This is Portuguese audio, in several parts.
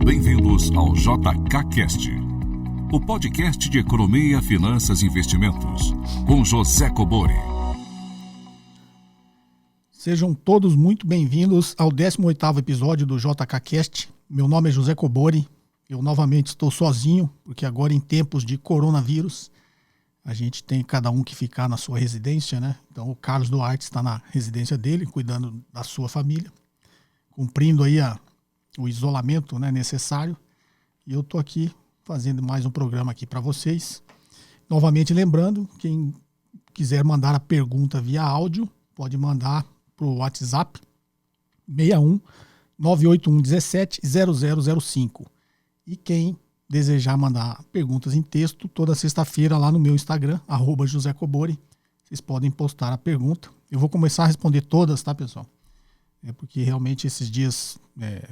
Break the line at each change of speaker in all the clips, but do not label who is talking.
Bem-vindos ao JKCast, o podcast de economia, finanças e investimentos, com José Cobori.
Sejam todos muito bem-vindos ao 18º episódio do JKCast. Meu nome é José Cobori. Eu novamente estou sozinho, porque agora em tempos de coronavírus, a gente tem cada um que ficar na sua residência, né? Então o Carlos Duarte está na residência dele, cuidando da sua família, cumprindo aí o isolamento, né, necessário. E eu estou aqui fazendo mais um programa aqui para vocês. Novamente lembrando, quem quiser mandar a pergunta via áudio, pode mandar para o WhatsApp 61 981 17 0005. E quem desejar mandar perguntas em texto, toda sexta-feira lá no meu Instagram, @JoséCobori, vocês podem postar a pergunta. Eu vou começar a responder todas, tá, pessoal? Porque realmente esses dias,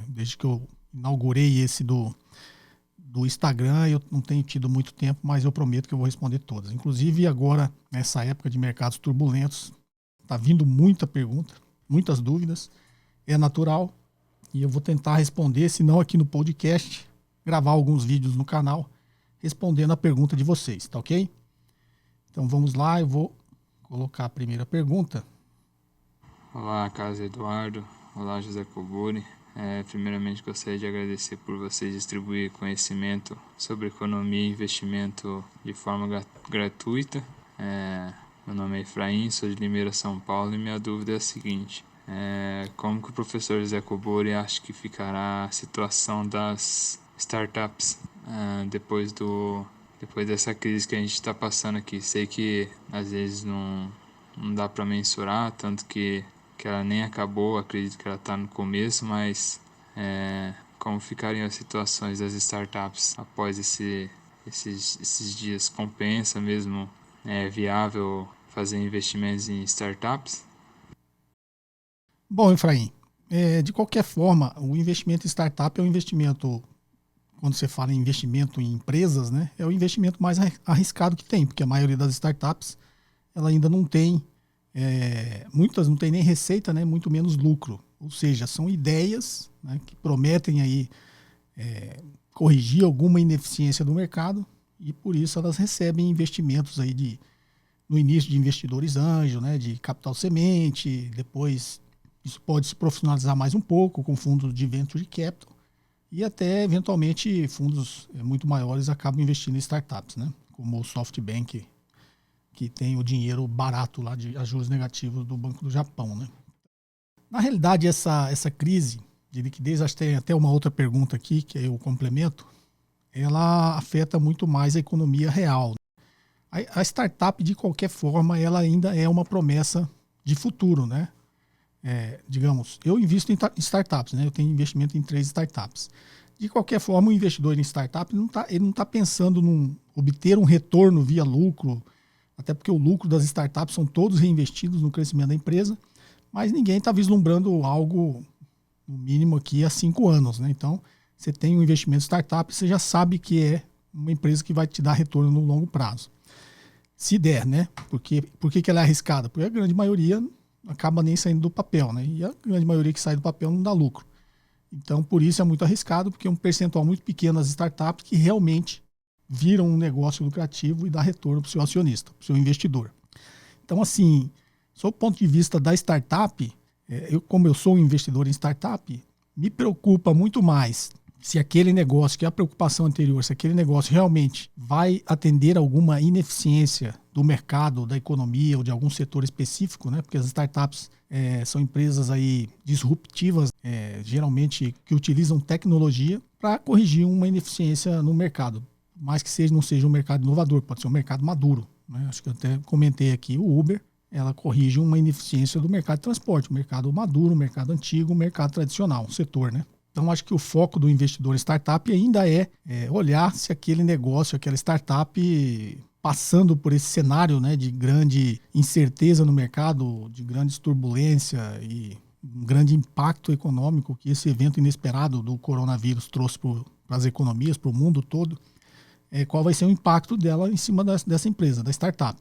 desde que eu inaugurei esse do Instagram, eu não tenho tido muito tempo, mas eu prometo que eu vou responder todas. Inclusive agora, nessa época de mercados turbulentos, está vindo muita pergunta, muitas dúvidas, é natural, e eu vou tentar responder, se não aqui no podcast, gravar alguns vídeos no canal, respondendo a pergunta de vocês, tá ok? Então vamos lá, eu vou colocar a primeira pergunta.
Olá, Carlos Eduardo. Olá, José Cobori. Primeiramente, gostaria de agradecer por vocês distribuir conhecimento sobre economia e investimento de forma gratuita. Meu nome é Efraim, sou de Limeira, São Paulo, e minha dúvida é a seguinte. Como que o professor José Cobori acha que ficará a situação das startups depois dessa crise que a gente está passando aqui? Sei que às vezes não dá para mensurar, tanto que ela nem acabou, acredito que ela está no começo, mas como ficariam as situações das startups após esses dias? Compensa mesmo? É viável fazer investimentos em startups?
Bom, Efraim, de qualquer forma, o investimento em startup é um investimento, quando você fala em investimento em empresas, né, é o investimento mais arriscado que tem, porque a maioria das startups ela ainda não tem, muitas não tem nem receita, né, muito menos lucro. Ou seja, são ideias, né, que prometem aí, corrigir alguma ineficiência do mercado, e por isso elas recebem investimentos aí no início de investidores anjo, né, de capital semente, depois isso pode se profissionalizar mais um pouco com fundos de venture capital, e até eventualmente fundos muito maiores acabam investindo em startups, né, como o SoftBank, que tem o dinheiro barato lá de juros negativos do Banco do Japão, né? Na realidade, essa crise de liquidez, acho que tem até uma outra pergunta aqui, que eu complemento, ela afeta muito mais a economia real. A startup, de qualquer forma, ela ainda é uma promessa de futuro, né? Digamos, eu invisto em startups, né? Eu tenho investimento em 3 startups. De qualquer forma, o investidor em startup ele não está pensando em obter um retorno via lucro, até porque o lucro das startups são todos reinvestidos no crescimento da empresa, mas ninguém está vislumbrando algo, no mínimo aqui, há 5 anos, né? Então, você tem um investimento em startup, você já sabe que é uma empresa que vai te dar retorno no longo prazo. Se der, né? Por que ela é arriscada? Porque a grande maioria acaba nem saindo do papel, né? E a grande maioria que sai do papel não dá lucro. Então, por isso é muito arriscado, porque é um percentual muito pequeno das startups que realmente viram um negócio lucrativo e dá retorno para o seu acionista, para o seu investidor. Então, assim, sob o ponto de vista da startup, como eu sou um investidor em startup, me preocupa muito mais se aquele negócio, que é a preocupação anterior, se aquele negócio realmente vai atender alguma ineficiência do mercado, da economia ou de algum setor específico, né? Porque as startups são empresas aí disruptivas, geralmente que utilizam tecnologia para corrigir uma ineficiência no mercado. Mais que não seja um mercado inovador, pode ser um mercado maduro, né? Acho que eu até comentei aqui, o Uber, ela corrige uma ineficiência do mercado de transporte, o mercado maduro, o mercado antigo, o mercado tradicional, o setor, né? Então, acho que o foco do investidor em startup ainda é olhar se aquele negócio, aquela startup, passando por esse cenário, né, de grande incerteza no mercado, de grande turbulência e um grande impacto econômico que esse evento inesperado do coronavírus trouxe para as economias, para o mundo todo, qual vai ser o impacto dela em cima dessa empresa, da startup.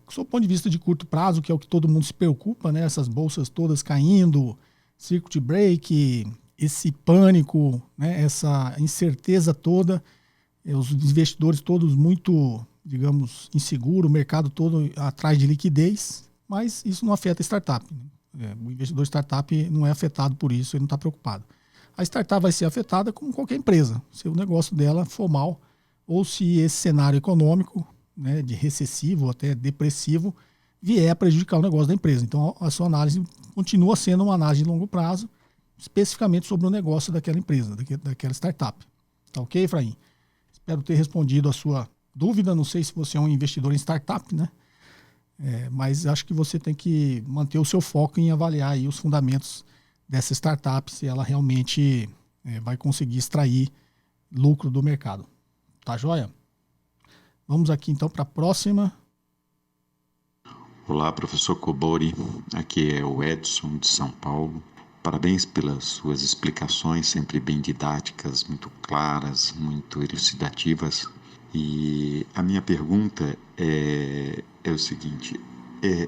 Sob o ponto de vista de curto prazo, que é o que todo mundo se preocupa, né, essas bolsas todas caindo, circuit break, esse pânico, né, essa incerteza toda, os investidores todos muito, digamos, inseguros, o mercado todo atrás de liquidez, mas isso não afeta a startup. O investidor startup não é afetado por isso, ele não está preocupado. A startup vai ser afetada como qualquer empresa, se o negócio dela for mal, ou se esse cenário econômico, né, de recessivo ou até depressivo, vier a prejudicar o negócio da empresa. Então, a sua análise continua sendo uma análise de longo prazo, especificamente sobre o negócio daquela empresa, daquela startup. Tá ok, Efraim? Espero ter respondido a sua dúvida. Não sei se você é um investidor em startup, né? Mas acho que você tem que manter o seu foco em avaliar aí os fundamentos dessa startup, se ela realmente vai conseguir extrair lucro do mercado. Tá joia? Vamos aqui então para a próxima.
Olá, professor Cobori. Aqui é o Edson de São Paulo. Parabéns pelas suas explicações, sempre bem didáticas, muito claras, muito elucidativas. E a minha pergunta é o seguinte: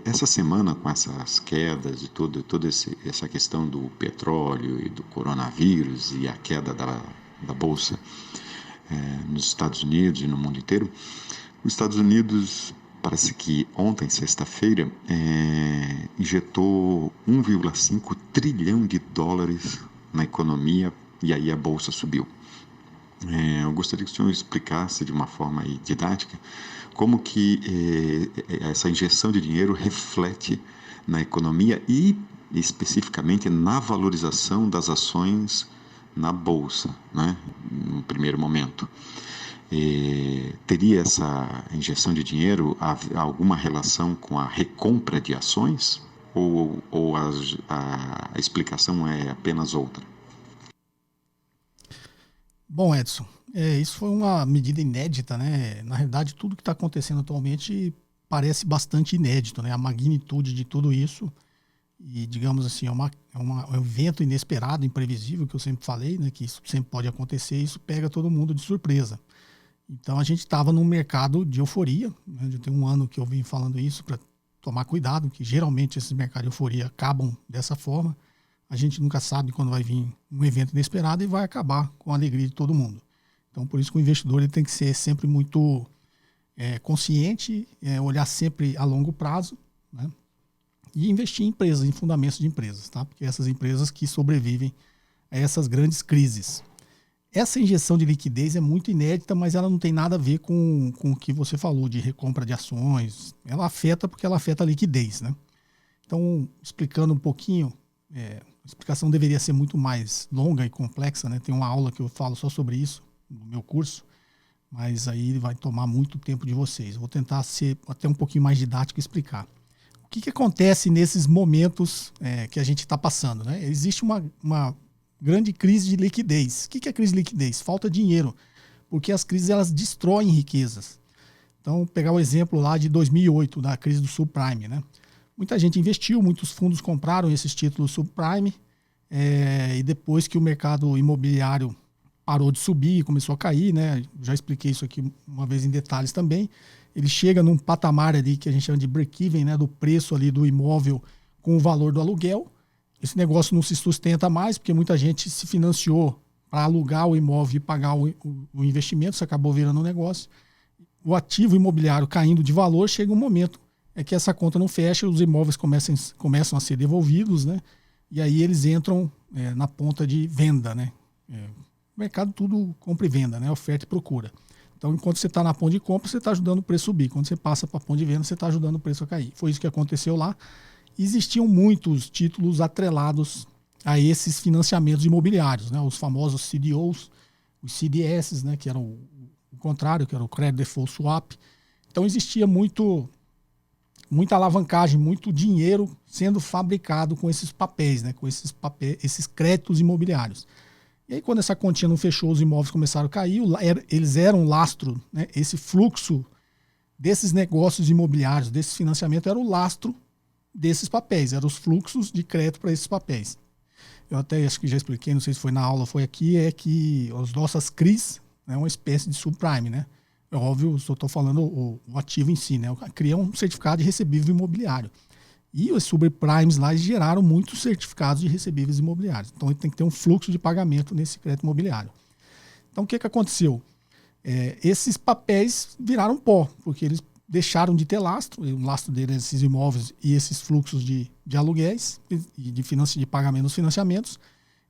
essa semana, com essas quedas e toda essa questão do petróleo e do coronavírus e a queda da Bolsa nos Estados Unidos e no mundo inteiro, os Estados Unidos, parece que ontem, sexta-feira, injetou 1,5 trilhão de dólares na economia e aí a Bolsa subiu. Eu gostaria que o senhor explicasse de uma forma aí didática como que essa injeção de dinheiro reflete na economia e especificamente na valorização das ações na Bolsa, né, no primeiro momento. Teria essa injeção de dinheiro alguma relação com a recompra de ações ou a explicação é apenas outra?
Bom, Edson, isso foi uma medida inédita, né? Na realidade, tudo que está acontecendo atualmente parece bastante inédito, né? A magnitude de tudo isso e, digamos assim, é um evento inesperado, imprevisível, que eu sempre falei, né? Que isso sempre pode acontecer e isso pega todo mundo de surpresa. Então, a gente estava num mercado de euforia, né? Já tem um ano que eu venho falando isso para tomar cuidado, que geralmente esses mercados de euforia acabam dessa forma. A gente nunca sabe quando vai vir um evento inesperado e vai acabar com a alegria de todo mundo. Então, por isso que o investidor ele tem que ser sempre muito consciente, olhar sempre a longo prazo, né? E investir em empresas, em fundamentos de empresas, tá? Porque essas empresas que sobrevivem a essas grandes crises. Essa injeção de liquidez é muito inédita, mas ela não tem nada a ver com o que você falou de recompra de ações. Ela afeta porque ela afeta a liquidez, né? Então, explicando um pouquinho, a explicação deveria ser muito mais longa e complexa, né? Tem uma aula que eu falo só sobre isso no meu curso, mas aí vai tomar muito tempo de vocês. Vou tentar ser até um pouquinho mais didático e explicar. O que acontece nesses momentos que a gente está passando, né? Existe uma grande crise de liquidez. O que é crise de liquidez? Falta de dinheiro, porque as crises elas destroem riquezas. Então, pegar o exemplo lá de 2008, da crise do subprime, né? Muita gente investiu, muitos fundos compraram esses títulos subprime e depois que o mercado imobiliário parou de subir e começou a cair, né? Já expliquei isso aqui uma vez em detalhes também. Ele chega num patamar ali que a gente chama de break-even, né? Do preço ali do imóvel com o valor do aluguel. Esse negócio não se sustenta mais porque muita gente se financiou para alugar o imóvel e pagar o investimento, isso acabou virando um negócio. O ativo imobiliário caindo de valor, chega um momento que essa conta não fecha, os imóveis começam a ser devolvidos, né? E aí eles entram na ponta de venda, né? O mercado tudo compra e venda, né? Oferta e procura. Então, enquanto você está na ponta de compra, você está ajudando o preço a subir. Quando você passa para a ponta de venda, você está ajudando o preço a cair. Foi isso que aconteceu lá. Existiam muitos títulos atrelados a esses financiamentos imobiliários, né? Os famosos CDOs, os CDS, né? Que eram o contrário, que era o Credit Default Swap. Então, existia muita alavancagem, muito dinheiro sendo fabricado com esses papéis, né? Com esses créditos imobiliários. E aí, quando essa continha não fechou, os imóveis começaram a cair, eles eram um lastro, né? Esse fluxo desses negócios imobiliários, desse financiamento, era o lastro desses papéis, eram os fluxos de crédito para esses papéis. Eu até acho que já expliquei, não sei se foi na aula ou foi aqui, que as nossas CRIs é uma espécie de subprime, né? É óbvio, só estou falando o ativo em si, né? O CRI é um certificado de recebível imobiliário. E os subprimes lá geraram muitos certificados de recebíveis imobiliários. Então, ele tem que ter um fluxo de pagamento nesse crédito imobiliário. Então, o que aconteceu? Esses papéis viraram pó, porque eles deixaram de ter lastro, o lastro deles, esses imóveis e esses fluxos de aluguéis e de pagamento dos financiamentos.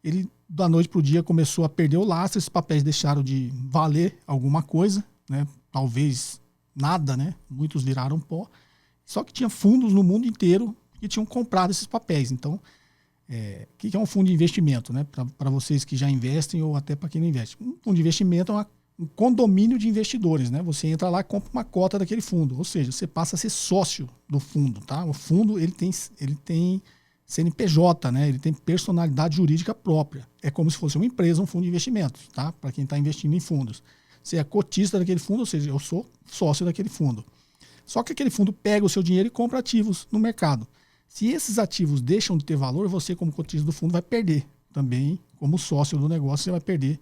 Ele, da noite para o dia, começou a perder o lastro, esses papéis deixaram de valer alguma coisa, né? Talvez nada, né? Muitos viraram pó. Só que tinha fundos no mundo inteiro que tinham comprado esses papéis. Então, o que é um fundo de investimento, né? Para vocês que já investem ou até para quem não investe. Um fundo de investimento é um condomínio de investidores, né? Você entra lá e compra uma cota daquele fundo. Ou seja, você passa a ser sócio do fundo, tá? O fundo, ele tem CNPJ, né? Ele tem personalidade jurídica própria. É como se fosse uma empresa, um fundo de investimentos, tá? Para quem está investindo em fundos. Você é cotista daquele fundo, ou seja, eu sou sócio daquele fundo. Só que aquele fundo pega o seu dinheiro e compra ativos no mercado. Se esses ativos deixam de ter valor, você, como cotista do fundo, vai perder também. Como sócio do negócio, você vai perder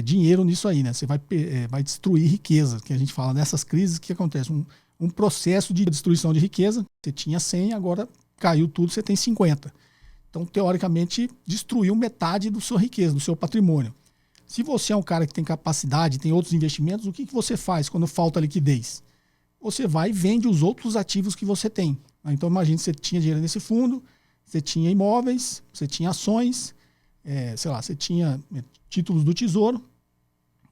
dinheiro nisso aí, né? Você vai destruir riqueza, que a gente fala nessas crises, que acontece? Um processo de destruição de riqueza. Você tinha 100, agora caiu tudo, você tem 50. Então, teoricamente, destruiu metade da sua riqueza, do seu patrimônio. Se você é um cara que tem capacidade, tem outros investimentos, o que você faz quando falta liquidez? Você vai e vende os outros ativos que você tem. Então, imagine que você tinha dinheiro nesse fundo, você tinha imóveis, você tinha ações, você tinha títulos do Tesouro,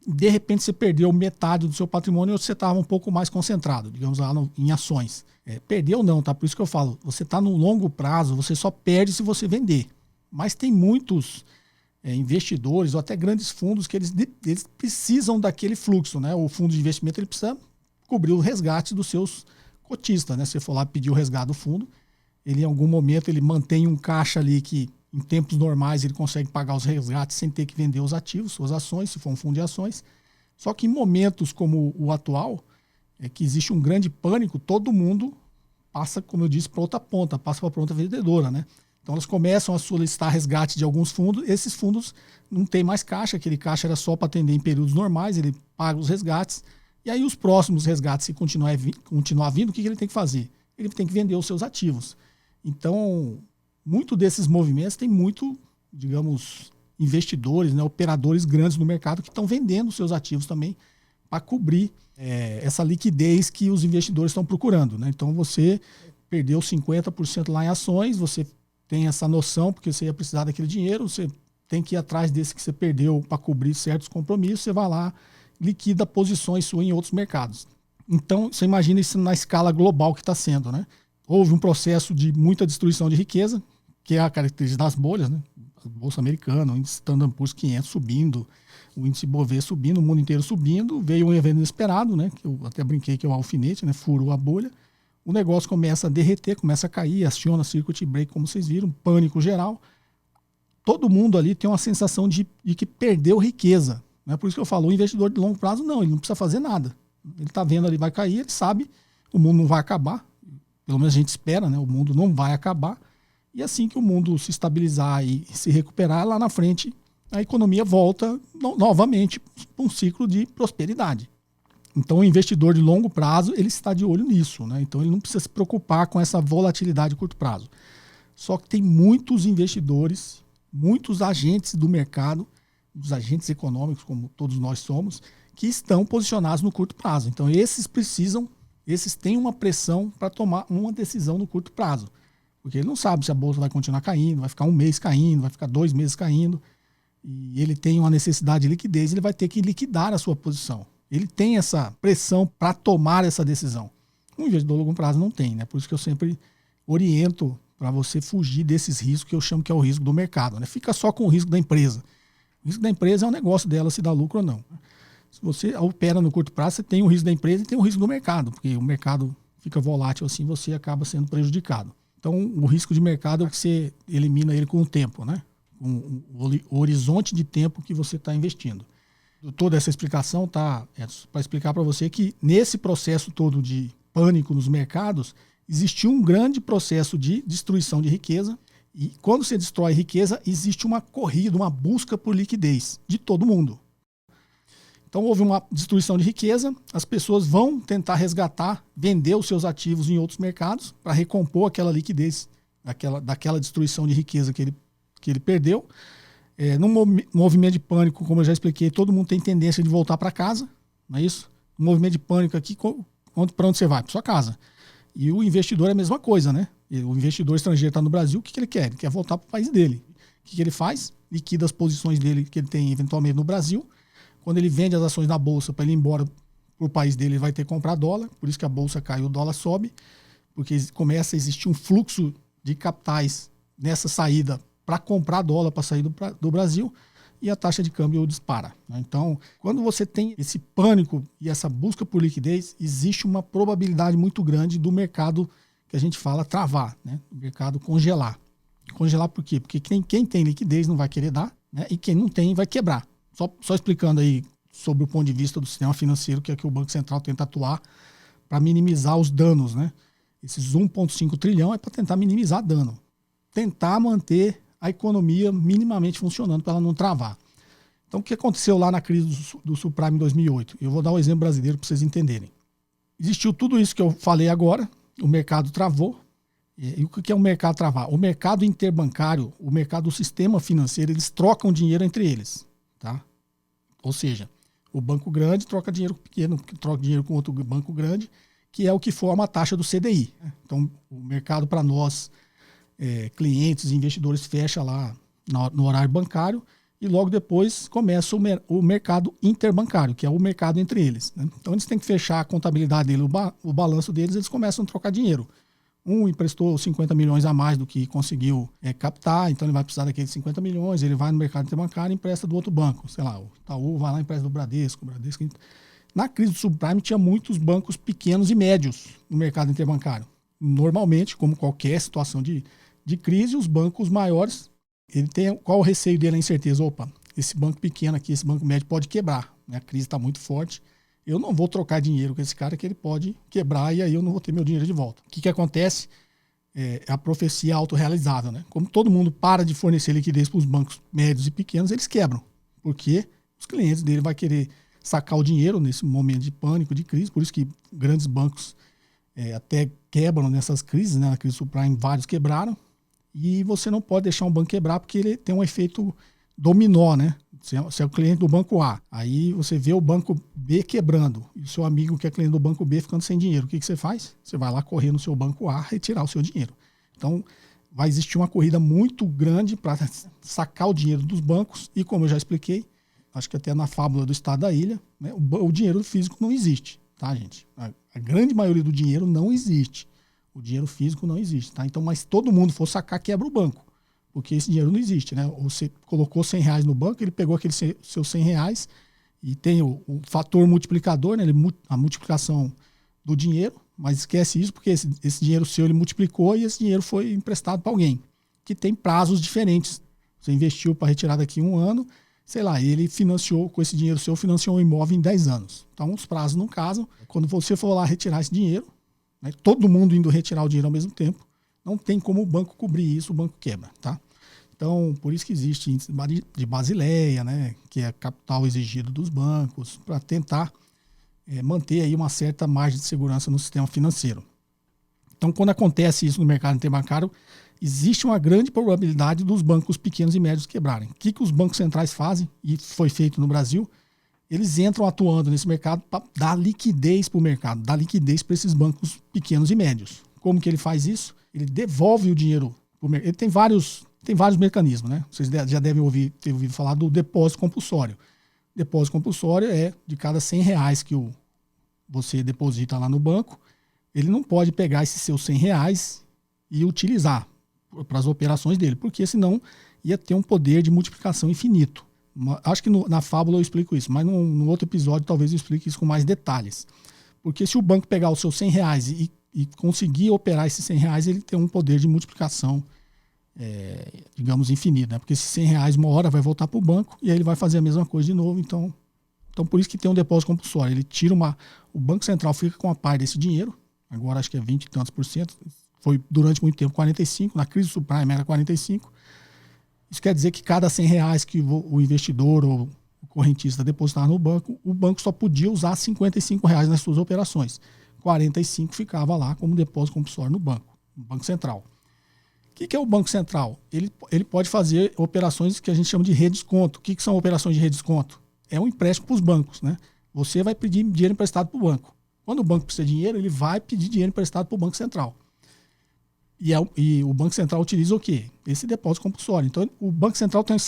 de repente você perdeu metade do seu patrimônio ou você estava um pouco mais concentrado, digamos lá, em ações. Perdeu não, tá? Por isso que eu falo, você está no longo prazo, você só perde se você vender. Mas tem muitos investidores ou até grandes fundos que eles precisam daquele fluxo, né? O fundo de investimento ele precisa cobrir o resgate dos seus cotistas, né? Se você for lá pedir o resgate do fundo, ele em algum momento ele mantém um caixa ali que em tempos normais ele consegue pagar os resgates sem ter que vender os ativos, suas ações, se for um fundo de ações. Só que em momentos como o atual, que existe um grande pânico, todo mundo passa, como eu disse, para outra ponta, passa para a ponta vendedora, né? Então elas começam a solicitar resgate de alguns fundos, esses fundos não tem mais caixa, aquele caixa era só para atender em períodos normais, ele paga os resgates. E aí os próximos resgates, se continuar vindo, o que ele tem que fazer? Ele tem que vender os seus ativos. Então, muito desses movimentos tem muito, digamos, investidores, né, operadores grandes no mercado que estão vendendo os seus ativos também para cobrir essa liquidez que os investidores estão procurando, né? Então, você perdeu 50% lá em ações, você tem essa noção, porque você ia precisar daquele dinheiro, você tem que ir atrás desse que você perdeu para cobrir certos compromissos, você vai lá, liquida posições suas em outros mercados. Então, você imagina isso na escala global que está sendo, né? Houve um processo de muita destruição de riqueza, que é a característica das bolhas, né? A Bolsa Americana, o índice Standard Poor's 500 subindo, o índice Bovespa subindo, o mundo inteiro subindo, veio um evento inesperado, né? Que eu até brinquei que é o alfinete, né? Furou a bolha, o negócio começa a derreter, começa a cair, aciona circuit break, como vocês viram, pânico geral. Todo mundo ali tem uma sensação de que perdeu riqueza. Não é por isso que eu falo, o investidor de longo prazo, não, ele não precisa fazer nada. Ele está vendo ali, vai cair, ele sabe, o mundo não vai acabar. Pelo menos a gente espera, né? O mundo não vai acabar. E assim que o mundo se estabilizar e se recuperar, lá na frente, a economia volta novamente para um ciclo de prosperidade. Então, o investidor de longo prazo, ele está de olho nisso, né? Então, ele não precisa se preocupar com essa volatilidade de curto prazo. Só que tem muitos investidores, muitos agentes do mercado, os agentes econômicos, como todos nós somos, que estão posicionados no curto prazo. Então, esses têm uma pressão para tomar uma decisão no curto prazo. Porque ele não sabe se a bolsa vai continuar caindo, vai ficar um mês caindo, vai ficar 2 meses caindo. E ele tem uma necessidade de liquidez, ele vai ter que liquidar a sua posição. Ele tem essa pressão para tomar essa decisão. Um investidor de longo prazo não tem, né? Por isso que eu sempre oriento para você fugir desses riscos que eu chamo que é o risco do mercado, né? Fica só com o risco da empresa. O risco da empresa é um negócio dela se dá lucro ou não. Se você opera no curto prazo, você tem o risco da empresa e tem o risco do mercado, porque o mercado fica volátil assim, você acaba sendo prejudicado. Então, o risco de mercado é que você elimina ele com o tempo, né? Com o horizonte de tempo que você está investindo. Toda essa explicação para explicar para você que nesse processo todo de pânico nos mercados, existiu um grande processo de destruição de riqueza. E quando você destrói riqueza, existe uma corrida, uma busca por liquidez de todo mundo. Então houve uma destruição de riqueza, as pessoas vão tentar resgatar, vender os seus ativos em outros mercados para recompor aquela liquidez, daquela destruição de riqueza que ele perdeu. Num movimento de pânico, como eu já expliquei, todo mundo tem tendência de voltar para casa, não é isso? Um movimento de pânico aqui, para onde você vai? Para sua casa. E o investidor é a mesma coisa, né? O investidor estrangeiro está no Brasil, o que ele quer? Ele quer voltar para o país dele. O que ele faz? Liquida as posições dele que ele tem eventualmente no Brasil. Quando ele vende as ações na bolsa para ele ir embora para o país dele, ele vai ter que comprar dólar. Por isso que a bolsa cai e o dólar sobe, porque começa a existir um fluxo de capitais nessa saída para comprar dólar para sair do Brasil, e a taxa de câmbio dispara. Então, quando você tem esse pânico e essa busca por liquidez, existe uma probabilidade muito grande do mercado que a gente fala travar, né? O mercado congelar. Congelar por quê? Porque quem tem liquidez não vai querer dar, né? E quem não tem vai quebrar. Só explicando aí sobre o ponto de vista do sistema financeiro, que é que o Banco Central tenta atuar para minimizar os danos, né? Esses 1,5 trilhão é para tentar minimizar dano. Tentar manter a economia minimamente funcionando para ela não travar. Então, o que aconteceu lá na crise do subprime em 2008? Eu vou dar um exemplo brasileiro para vocês entenderem. Existiu tudo isso que eu falei agora, o mercado travou. E o que é o mercado travar? O mercado interbancário, o mercado do sistema financeiro, eles trocam dinheiro entre eles. Tá? Ou seja, o banco grande troca dinheiro com o pequeno, troca dinheiro com outro banco grande, que é o que forma a taxa do CDI. Então, o mercado para nós, clientes e investidores, fecha lá no horário bancário e logo depois começa o mercado interbancário, que é o mercado entre eles. Né? Então, eles têm que fechar a contabilidade dele, o balanço deles, eles começam a trocar dinheiro. Um emprestou 50 milhões a mais do que conseguiu captar, então ele vai precisar daqueles 50 milhões, ele vai no mercado interbancário e empresta do outro banco. Sei lá, o Itaú vai lá e empresta do Bradesco. Na crise do subprime tinha muitos bancos pequenos e médios no mercado interbancário. Normalmente, como qualquer situação de crise, os bancos maiores, ele tem qual o receio dele, a incerteza? Opa, esse banco pequeno aqui, esse banco médio pode quebrar, né? A crise está muito forte. Eu não vou trocar dinheiro com esse cara que ele pode quebrar e aí eu não vou ter meu dinheiro de volta. O que acontece? É a profecia autorrealizável, né? Como todo mundo para de fornecer liquidez para os bancos médios e pequenos, eles quebram. Porque os clientes dele vão querer sacar o dinheiro nesse momento de pânico, de crise. Por isso que grandes bancos até quebram nessas crises, né? Na crise subprime, vários quebraram. E você não pode deixar um banco quebrar porque ele tem um efeito dominó, né? Você é o cliente do banco A, aí você vê o banco B quebrando e o seu amigo que é cliente do banco B ficando sem dinheiro. O que você faz? Você vai lá correr no seu banco A, retirar o seu dinheiro. Então, vai existir uma corrida muito grande para sacar o dinheiro dos bancos e, como eu já expliquei, acho que até na fábula do Estado da Ilha, né, o dinheiro físico não existe, tá, gente? A grande maioria do dinheiro não existe. O dinheiro físico não existe, tá? Então, mas se todo mundo for sacar, quebra o banco. Porque esse dinheiro não existe, né? Você colocou R$100 no banco, ele pegou aqueles seus R$100 e tem o fator multiplicador, né? A multiplicação do dinheiro, mas esquece isso porque esse dinheiro seu ele multiplicou e esse dinheiro foi emprestado para alguém que tem prazos diferentes. Você investiu para retirar daqui 1 ano, sei lá, ele financiou, com esse dinheiro seu, financiou um imóvel em 10 anos. Então os prazos não casam. Quando você for lá retirar esse dinheiro, né, todo mundo indo retirar o dinheiro ao mesmo tempo, não tem como o banco cobrir isso, o banco quebra, tá? Então, por isso que existe índice de Basileia, né, que é capital exigido dos bancos, para tentar manter aí uma certa margem de segurança no sistema financeiro. Então, quando acontece isso no mercado interbancário, existe uma grande probabilidade dos bancos pequenos e médios quebrarem. O que os bancos centrais fazem, e foi feito no Brasil, eles entram atuando nesse mercado para dar liquidez para o mercado, dar liquidez para esses bancos pequenos e médios. Como que ele faz isso? Ele devolve o dinheiro. Ele tem vários mecanismos, né? Vocês já devem ter ouvido falar do depósito compulsório. Depósito compulsório é de cada R$100 que você deposita lá no banco, ele não pode pegar esses seus R$100 e utilizar para as operações dele, porque senão ia ter um poder de multiplicação infinito. Acho que na fábula eu explico isso, mas no outro episódio talvez eu explique isso com mais detalhes. Porque se o banco pegar os seus R$100 e conseguir operar esses R$100, ele tem um poder de multiplicação, digamos, infinito, né? Porque esses R$100 uma hora vai voltar para o banco e aí ele vai fazer a mesma coisa de novo. Então por isso que tem um depósito compulsório. Ele tira o Banco Central fica com a parte desse dinheiro, agora acho que é 20 e tantos %, foi durante muito tempo 45%, na crise subprime era 45%. Isso quer dizer que cada R$100 que o investidor ou o correntista depositava no banco, o banco só podia usar R$55 nas suas operações. 45 ficava lá como depósito compulsório no Banco Central. O que é o Banco Central? Ele pode fazer operações que a gente chama de redesconto. O que são operações de redesconto? É um empréstimo para os bancos, né? Você vai pedir dinheiro emprestado para o banco. Quando o banco precisa de dinheiro, ele vai pedir dinheiro emprestado para o Banco Central. E o Banco Central utiliza o quê? Esse depósito compulsório. Então, o Banco Central tem uma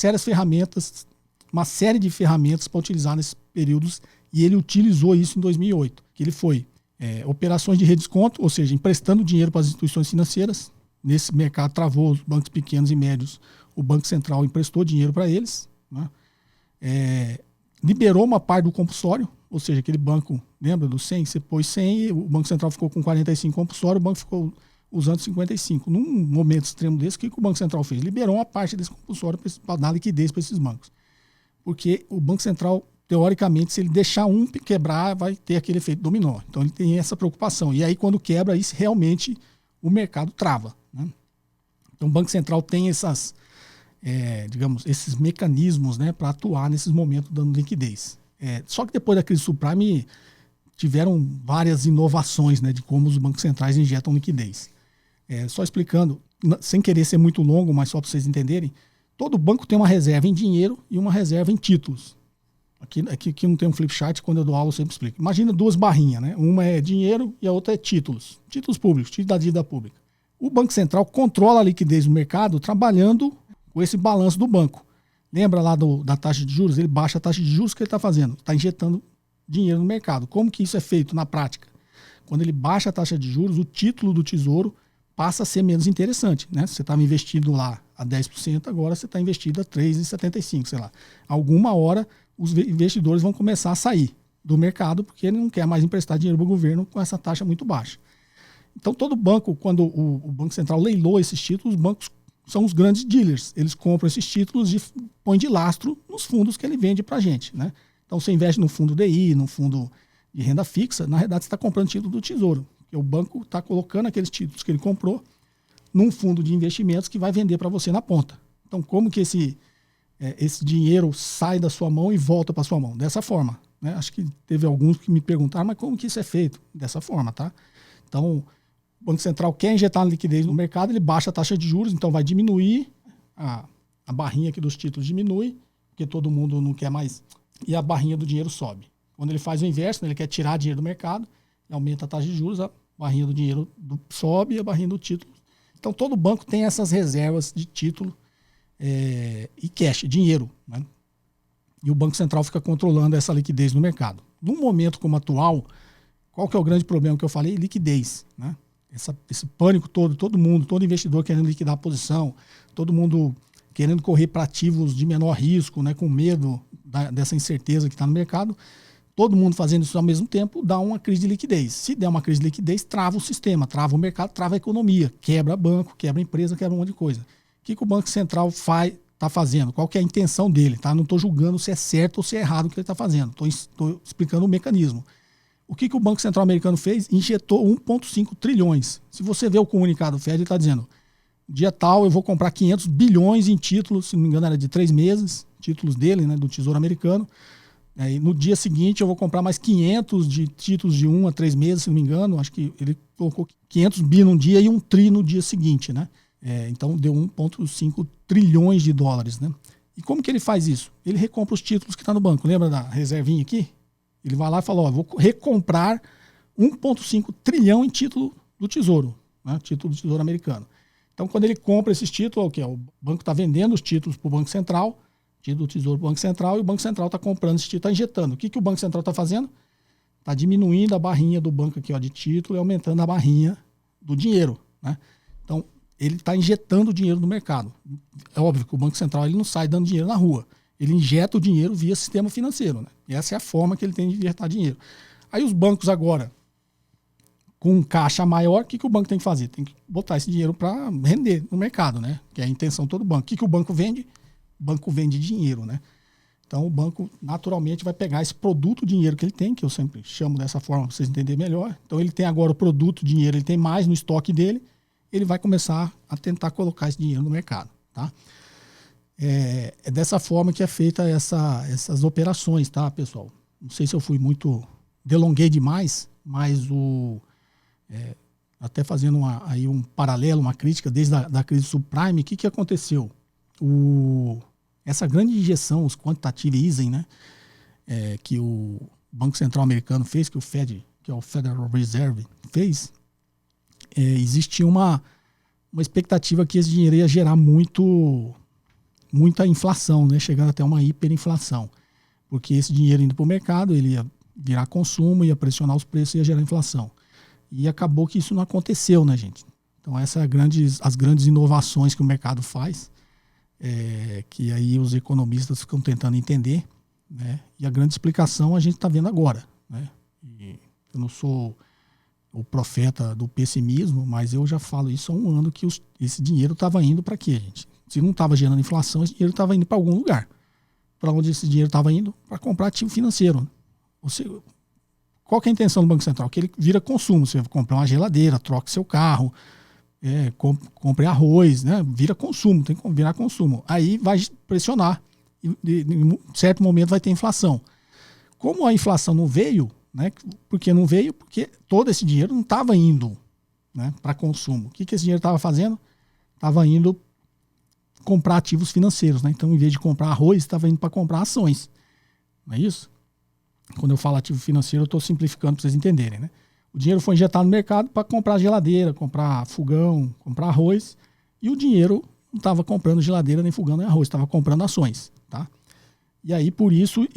série de ferramentas para utilizar nesses períodos, e ele utilizou isso em 2008, que ele foi operações de redesconto, ou seja, emprestando dinheiro para as instituições financeiras. Nesse mercado travou os bancos pequenos e médios, o Banco Central emprestou dinheiro para eles, né? Liberou uma parte do compulsório, ou seja, aquele banco, lembra do 100? Você pôs 100, o Banco Central ficou com 45 compulsório, o banco ficou usando 55. Num momento extremo desse, o que o Banco Central fez? Liberou uma parte desse compulsório para dar liquidez para esses bancos. Porque o Banco Central, teoricamente, se ele deixar um quebrar, vai ter aquele efeito dominó. Então ele tem essa preocupação. E aí, quando quebra, isso realmente o mercado trava, né? Então o Banco Central tem esses mecanismos, né, para atuar nesses momentos dando liquidez. Só que depois da crise subprime tiveram várias inovações, né, de como os bancos centrais injetam liquidez. Só explicando, sem querer ser muito longo, mas só para vocês entenderem, todo banco tem uma reserva em dinheiro e uma reserva em títulos. Aqui não tem um flip chart, quando eu dou aula eu sempre explico. Imagina duas barrinhas, né? Uma é dinheiro e a outra é títulos. Títulos públicos, títulos da dívida pública. O Banco Central controla a liquidez do mercado trabalhando com esse balanço do banco. Lembra lá da taxa de juros? Ele baixa a taxa de juros que ele está fazendo. Está injetando dinheiro no mercado. Como que isso é feito na prática? Quando ele baixa a taxa de juros, o título do Tesouro passa a ser menos interessante, né? Você estava investido lá a 10%, agora você está investido a 3,75%, sei lá. Alguma hora os investidores vão começar a sair do mercado porque ele não quer mais emprestar dinheiro para o governo com essa taxa muito baixa. Então todo banco, quando o Banco Central leilou esses títulos, os bancos são os grandes dealers. Eles compram esses títulos e põem de lastro nos fundos que ele vende para a gente, né? Então você investe no fundo DI, no fundo de renda fixa, na verdade você está comprando título do Tesouro. Porque o banco está colocando aqueles títulos que ele comprou num fundo de investimentos que vai vender para você na ponta. Então como que esse dinheiro sai da sua mão e volta para sua mão? Dessa forma, né? Acho que teve alguns que me perguntaram, mas como que isso é feito? Dessa forma, tá? Então o Banco Central quer injetar liquidez no mercado, ele baixa a taxa de juros, então vai diminuir, a barrinha aqui dos títulos diminui, porque todo mundo não quer mais, e a barrinha do dinheiro sobe. Quando ele faz o inverso, né, ele quer tirar dinheiro do mercado, aumenta a taxa de juros, a barrinha do dinheiro sobe e a barrinha do título. Então todo banco tem essas reservas de título e cash, dinheiro, né? E o Banco Central fica controlando essa liquidez no mercado. Num momento como o atual, qual que é o grande problema que eu falei? Liquidez, né? Esse pânico todo mundo, todo investidor querendo liquidar a posição, todo mundo querendo correr para ativos de menor risco, né, com medo dessa incerteza que está no mercado, todo mundo fazendo isso ao mesmo tempo, dá uma crise de liquidez. Se der uma crise de liquidez, trava o sistema, trava o mercado, trava a economia, quebra banco, quebra empresa, quebra um monte de coisa. O que o Banco Central está fazendo? Qual que é a intenção dele? Tá? Não estou julgando se é certo ou se é errado o que ele está fazendo, estou explicando o mecanismo. O que o Banco Central americano fez? Injetou 1,5 trilhões. Se você vê o comunicado do Fed, ele está dizendo, dia tal eu vou comprar 500 bilhões em títulos, se não me engano era de 3 meses, títulos dele, né, do Tesouro Americano. E no dia seguinte eu vou comprar mais 500 de títulos de 1 a 3 meses, se não me engano. Acho que ele colocou 500 bi num dia e 1 tri no dia seguinte, né? Então deu 1,5 trilhões de dólares, né? E como que ele faz isso? Ele recompra os títulos que está no banco. Lembra da reservinha aqui? Ele vai lá e fala, vou recomprar 1,5 trilhão em título do Tesouro, né? Título do Tesouro Americano. Então, quando ele compra esses títulos, o banco está vendendo os títulos para o Banco Central, título do Tesouro para o Banco Central, e o Banco Central está comprando esse título, está injetando. O que o Banco Central está fazendo? Está diminuindo a barrinha do banco aqui, de título, e aumentando a barrinha do dinheiro, né? Então, ele está injetando dinheiro no mercado. É óbvio que o Banco Central ele não sai dando dinheiro na rua. Ele injeta o dinheiro via sistema financeiro, né? E essa é a forma que ele tem de injetar dinheiro. Aí os bancos agora, com um caixa maior, o que o banco tem que fazer? Tem que botar esse dinheiro para render no mercado, né? Que é a intenção de todo banco. O que o banco vende? O banco vende dinheiro, né? Então o banco naturalmente vai pegar esse produto dinheiro que ele tem, que eu sempre chamo dessa forma para vocês entenderem melhor. Então ele tem agora o produto dinheiro, ele tem mais no estoque dele, ele vai começar a tentar colocar esse dinheiro no mercado, tá? É dessa forma que é feita essas operações, tá, pessoal? Não sei se eu fui delonguei demais, mas até fazendo aí um paralelo, uma crítica desde da crise subprime, o que aconteceu? Essa grande injeção, os quantitative easing, né, que o Banco Central americano fez, que o Fed, que é o Federal Reserve, fez, existia uma expectativa que esse dinheiro ia gerar muita inflação, né, chegando até uma hiperinflação. Porque esse dinheiro indo para o mercado, ele ia virar consumo, ia pressionar os preços e ia gerar inflação. E acabou que isso não aconteceu, né, gente? Então essas as grandes inovações que o mercado faz, que aí os economistas ficam tentando entender, né? E a grande explicação a gente está vendo agora, né? E eu não sou o profeta do pessimismo, mas eu já falo isso há um ano, que esse dinheiro estava indo para quê, gente? Se não estava gerando inflação, esse dinheiro estava indo para algum lugar. Para onde esse dinheiro estava indo? Para comprar ativo financeiro. Ou seja, qual que é a intenção do Banco Central? Que ele vira consumo. Você compra uma geladeira, troca seu carro, compre arroz, né? Vira consumo, tem que virar consumo. Aí vai pressionar. E em certo momento vai ter inflação. Como a inflação não veio, né? Porque não veio? Porque todo esse dinheiro não estava indo, né, para consumo. O que esse dinheiro estava fazendo? Estava indo comprar ativos financeiros, né? Então, em vez de comprar arroz, estava indo para comprar ações. Não é isso? Quando eu falo ativo financeiro, eu estou simplificando para vocês entenderem, né? O dinheiro foi injetado no mercado para comprar geladeira, comprar fogão, comprar arroz, e o dinheiro não estava comprando geladeira, nem fogão, nem arroz, estava comprando ações, tá? E aí, por isso,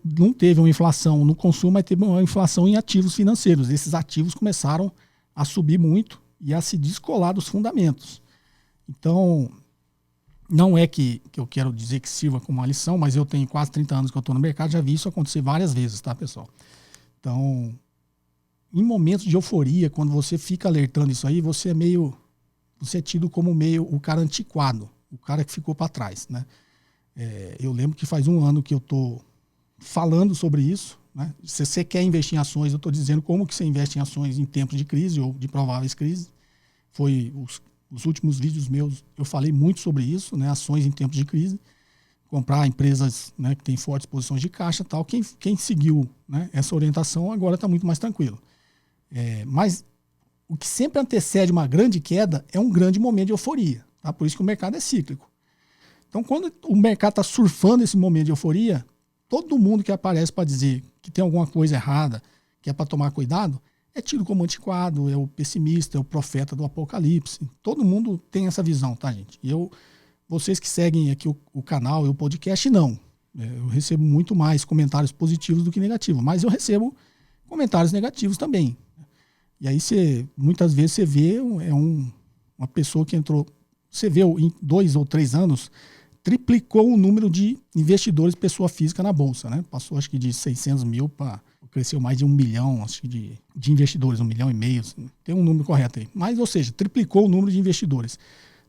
não teve uma inflação no consumo, mas teve uma inflação em ativos financeiros. Esses ativos começaram a subir muito e a se descolar dos fundamentos. Então, não é que eu quero dizer que sirva como uma lição, mas eu tenho quase 30 anos que eu estou no mercado, já vi isso acontecer várias vezes, tá, pessoal? Então, em momentos de euforia, quando você fica alertando isso aí, você é tido como meio o cara antiquado, o cara que ficou para trás, né? Eu lembro que faz um ano que eu estou falando sobre isso, né? Se você quer investir em ações, eu estou dizendo como que você investe em ações em tempos de crise ou de prováveis crises. Foi os últimos vídeos meus, eu falei muito sobre isso, né? Ações em tempos de crise, comprar empresas, né, que têm fortes posições de caixa e tal. Quem seguiu, né, essa orientação agora está muito mais tranquilo. Mas o que sempre antecede uma grande queda é um grande momento de euforia, tá? Por isso que o mercado é cíclico. Então, quando o mercado está surfando esse momento de euforia, todo mundo que aparece para dizer que tem alguma coisa errada, que é para tomar cuidado, é tido como antiquado, é o pessimista, é o profeta do apocalipse. Todo mundo tem essa visão, tá, gente? E vocês que seguem aqui o canal e o podcast, não. Eu recebo muito mais comentários positivos do que negativos, mas eu recebo comentários negativos também. E aí muitas vezes você vê uma pessoa que entrou, você vê em 2 ou 3 anos, triplicou o número de investidores pessoa física na Bolsa, né? Passou acho que de 600 mil para cresceu mais de 1 milhão, acho que de investidores, 1,5 milhão, assim, tem um número correto aí. Mas, ou seja, triplicou o número de investidores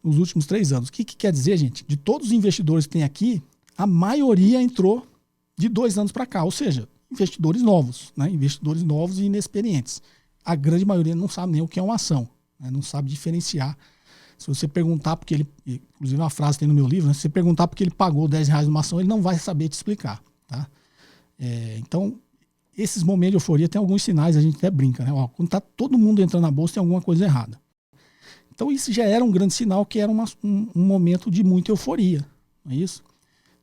nos últimos 3 anos. O que quer dizer, gente? De todos os investidores que tem aqui, a maioria entrou de 2 anos para cá, ou seja, investidores novos, né? Investidores novos e inexperientes. A grande maioria não sabe nem o que é uma ação, né? Não sabe diferenciar. Se você perguntar porque ele, inclusive uma frase tem no meu livro, né? Se você perguntar porque ele pagou R$10 numa ação, ele não vai saber te explicar, tá? Então, esses momentos de euforia tem alguns sinais, a gente até brinca, né? Ó, quando tá todo mundo entrando na bolsa, tem alguma coisa errada. Então, isso já era um grande sinal que era um momento de muita euforia, não é isso?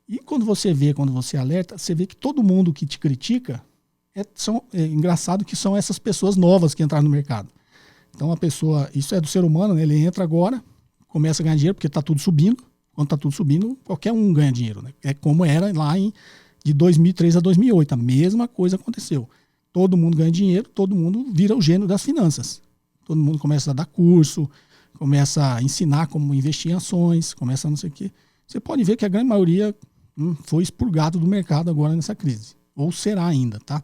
E quando você alerta, você vê que todo mundo que te critica, é engraçado que são essas pessoas novas que entraram no mercado. Então a pessoa, isso é do ser humano, né? Ele entra agora, começa a ganhar dinheiro porque está tudo subindo. Quando está tudo subindo, qualquer um ganha dinheiro, né? É como era lá de 2003 a 2008, a mesma coisa aconteceu. Todo mundo ganha dinheiro, todo mundo vira o gênio das finanças. Todo mundo começa a dar curso, começa a ensinar como investir em ações, começa a não sei o quê. Você pode ver que a grande maioria foi expurgado do mercado agora nessa crise. Ou será ainda, tá?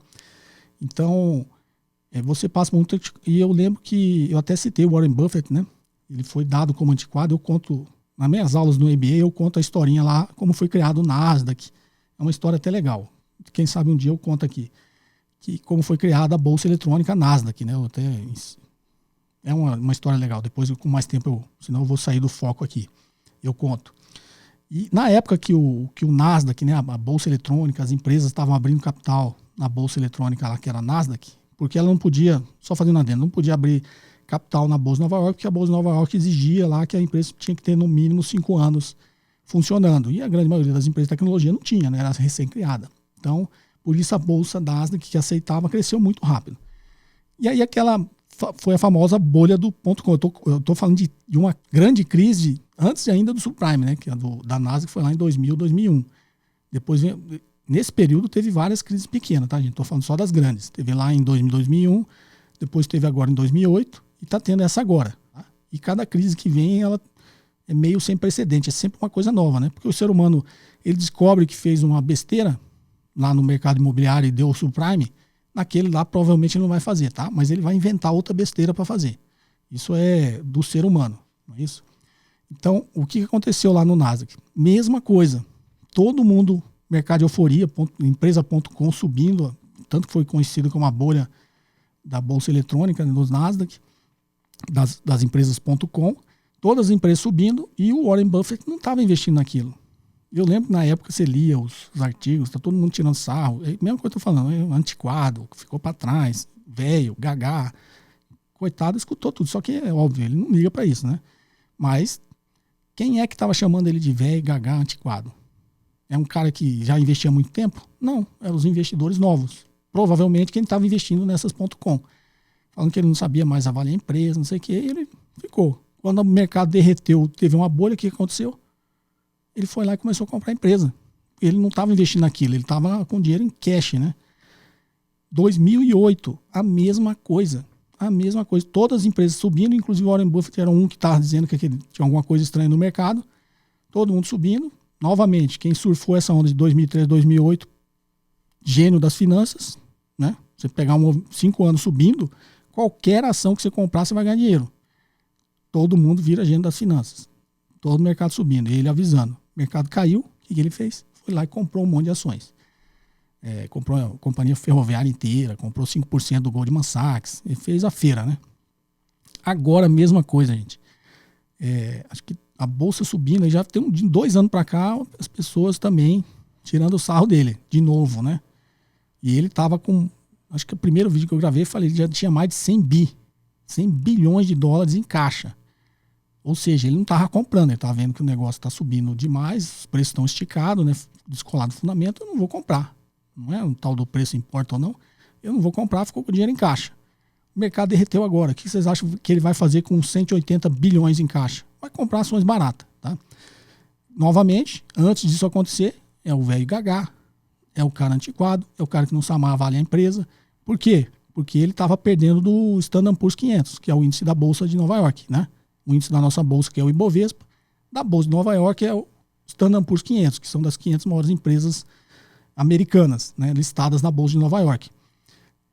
Então, você passa muito... E eu lembro que eu até citei o Warren Buffett, né? Ele foi dado como antiquado. Eu conto, nas minhas aulas no MBA, eu conto a historinha lá, como foi criado o Nasdaq. É uma história até legal. Quem sabe um dia eu conto aqui. Que como foi criada a Bolsa Eletrônica Nasdaq, né? É uma história legal. Depois, com mais tempo, senão eu vou sair do foco aqui. Eu conto. E na época que o Nasdaq, né, a bolsa eletrônica, as empresas estavam abrindo capital na bolsa eletrônica lá, que era a Nasdaq, porque ela não podia, só fazendo adendo, não podia abrir capital na bolsa de Nova York, porque a bolsa de Nova York exigia lá que a empresa tinha que ter no mínimo 5 anos funcionando. E a grande maioria das empresas de tecnologia não tinha, né, era recém-criada. Então, por isso a bolsa Nasdaq, que aceitava, cresceu muito rápido. E aí foi a famosa bolha do .com. Eu tô falando de uma grande crise antes ainda do subprime, né? Que da Nasdaq foi lá em 2000, 2001. Depois, nesse período, teve várias crises pequenas, tá, gente? Tô falando só das grandes. Teve lá em 2000, 2001, depois teve agora em 2008 e tá tendo essa agora. Tá? E cada crise que vem, ela é meio sem precedente. É sempre uma coisa nova, né? Porque o ser humano, ele descobre que fez uma besteira lá no mercado imobiliário e deu o subprime. Naquele lá provavelmente ele não vai fazer, tá? Mas ele vai inventar outra besteira para fazer. Isso é do ser humano, não é isso? Então, o que aconteceu lá no Nasdaq? Mesma coisa. Todo mundo, mercado de euforia, empresa.com subindo, tanto que foi conhecido como a bolha da bolsa eletrônica, né, dos Nasdaq, das empresas.com, todas as empresas subindo e o Warren Buffett não estava investindo naquilo. Eu lembro que na época você lia os artigos, tá todo mundo tirando sarro. É a mesma coisa que eu tô falando, é antiquado, ficou para trás, velho, gagá. Coitado, escutou tudo. Só que é óbvio, ele não liga para isso, né? Mas quem é que estava chamando ele de velho, gagá, antiquado? É um cara que já investia há muito tempo? Não, eram os investidores novos. Provavelmente quem estava investindo nessas .com. Falando que ele não sabia mais avaliar a empresa, não sei o que, e ele ficou. Quando o mercado derreteu, teve uma bolha, o que aconteceu? Ele foi lá e começou a comprar a empresa. Ele não estava investindo naquilo, ele estava com dinheiro em cash, né? 2008, a mesma coisa. A mesma coisa. Todas as empresas subindo, inclusive o Warren Buffett era um que estava dizendo que tinha alguma coisa estranha no mercado. Todo mundo subindo. Novamente, quem surfou essa onda de 2003, 2008, gênio das finanças, né? Você pegar 5 anos subindo, qualquer ação que você comprar, você vai ganhar dinheiro. Todo mundo vira gênio das finanças. Todo o mercado subindo. E ele avisando. O mercado caiu, o que ele fez? Foi lá e comprou um monte de ações. Comprou a companhia ferroviária inteira, comprou 5% do Goldman Sachs, ele fez a feira, né? Agora, a mesma coisa, gente. Acho que a bolsa subindo, já tem 2 anos para cá, as pessoas também tirando o sarro dele, de novo, né? E ele tava com, acho que o primeiro vídeo que eu gravei, falei que já tinha mais de 100 bilhões de dólares em caixa. Ou seja, ele não estava comprando, ele estava vendo que o negócio está subindo demais, os preços estão esticados, né, descolado do fundamento, eu não vou comprar. Não é um tal do preço importa ou não, eu não vou comprar, ficou com o dinheiro em caixa. O mercado derreteu agora, o que vocês acham que ele vai fazer com 180 bilhões em caixa? Vai comprar ações baratas, tá? Novamente, antes disso acontecer, é o velho gagá, é o cara antiquado, é o cara que não sabe avaliar a empresa. Por quê? Porque ele estava perdendo do Standard & Poor's 500, que é o índice da Bolsa de Nova York, né? O índice da nossa bolsa, que é o Ibovespa, da Bolsa de Nova York é o Standard & Poor's 500, que são das 500 maiores empresas americanas, né, listadas na Bolsa de Nova York.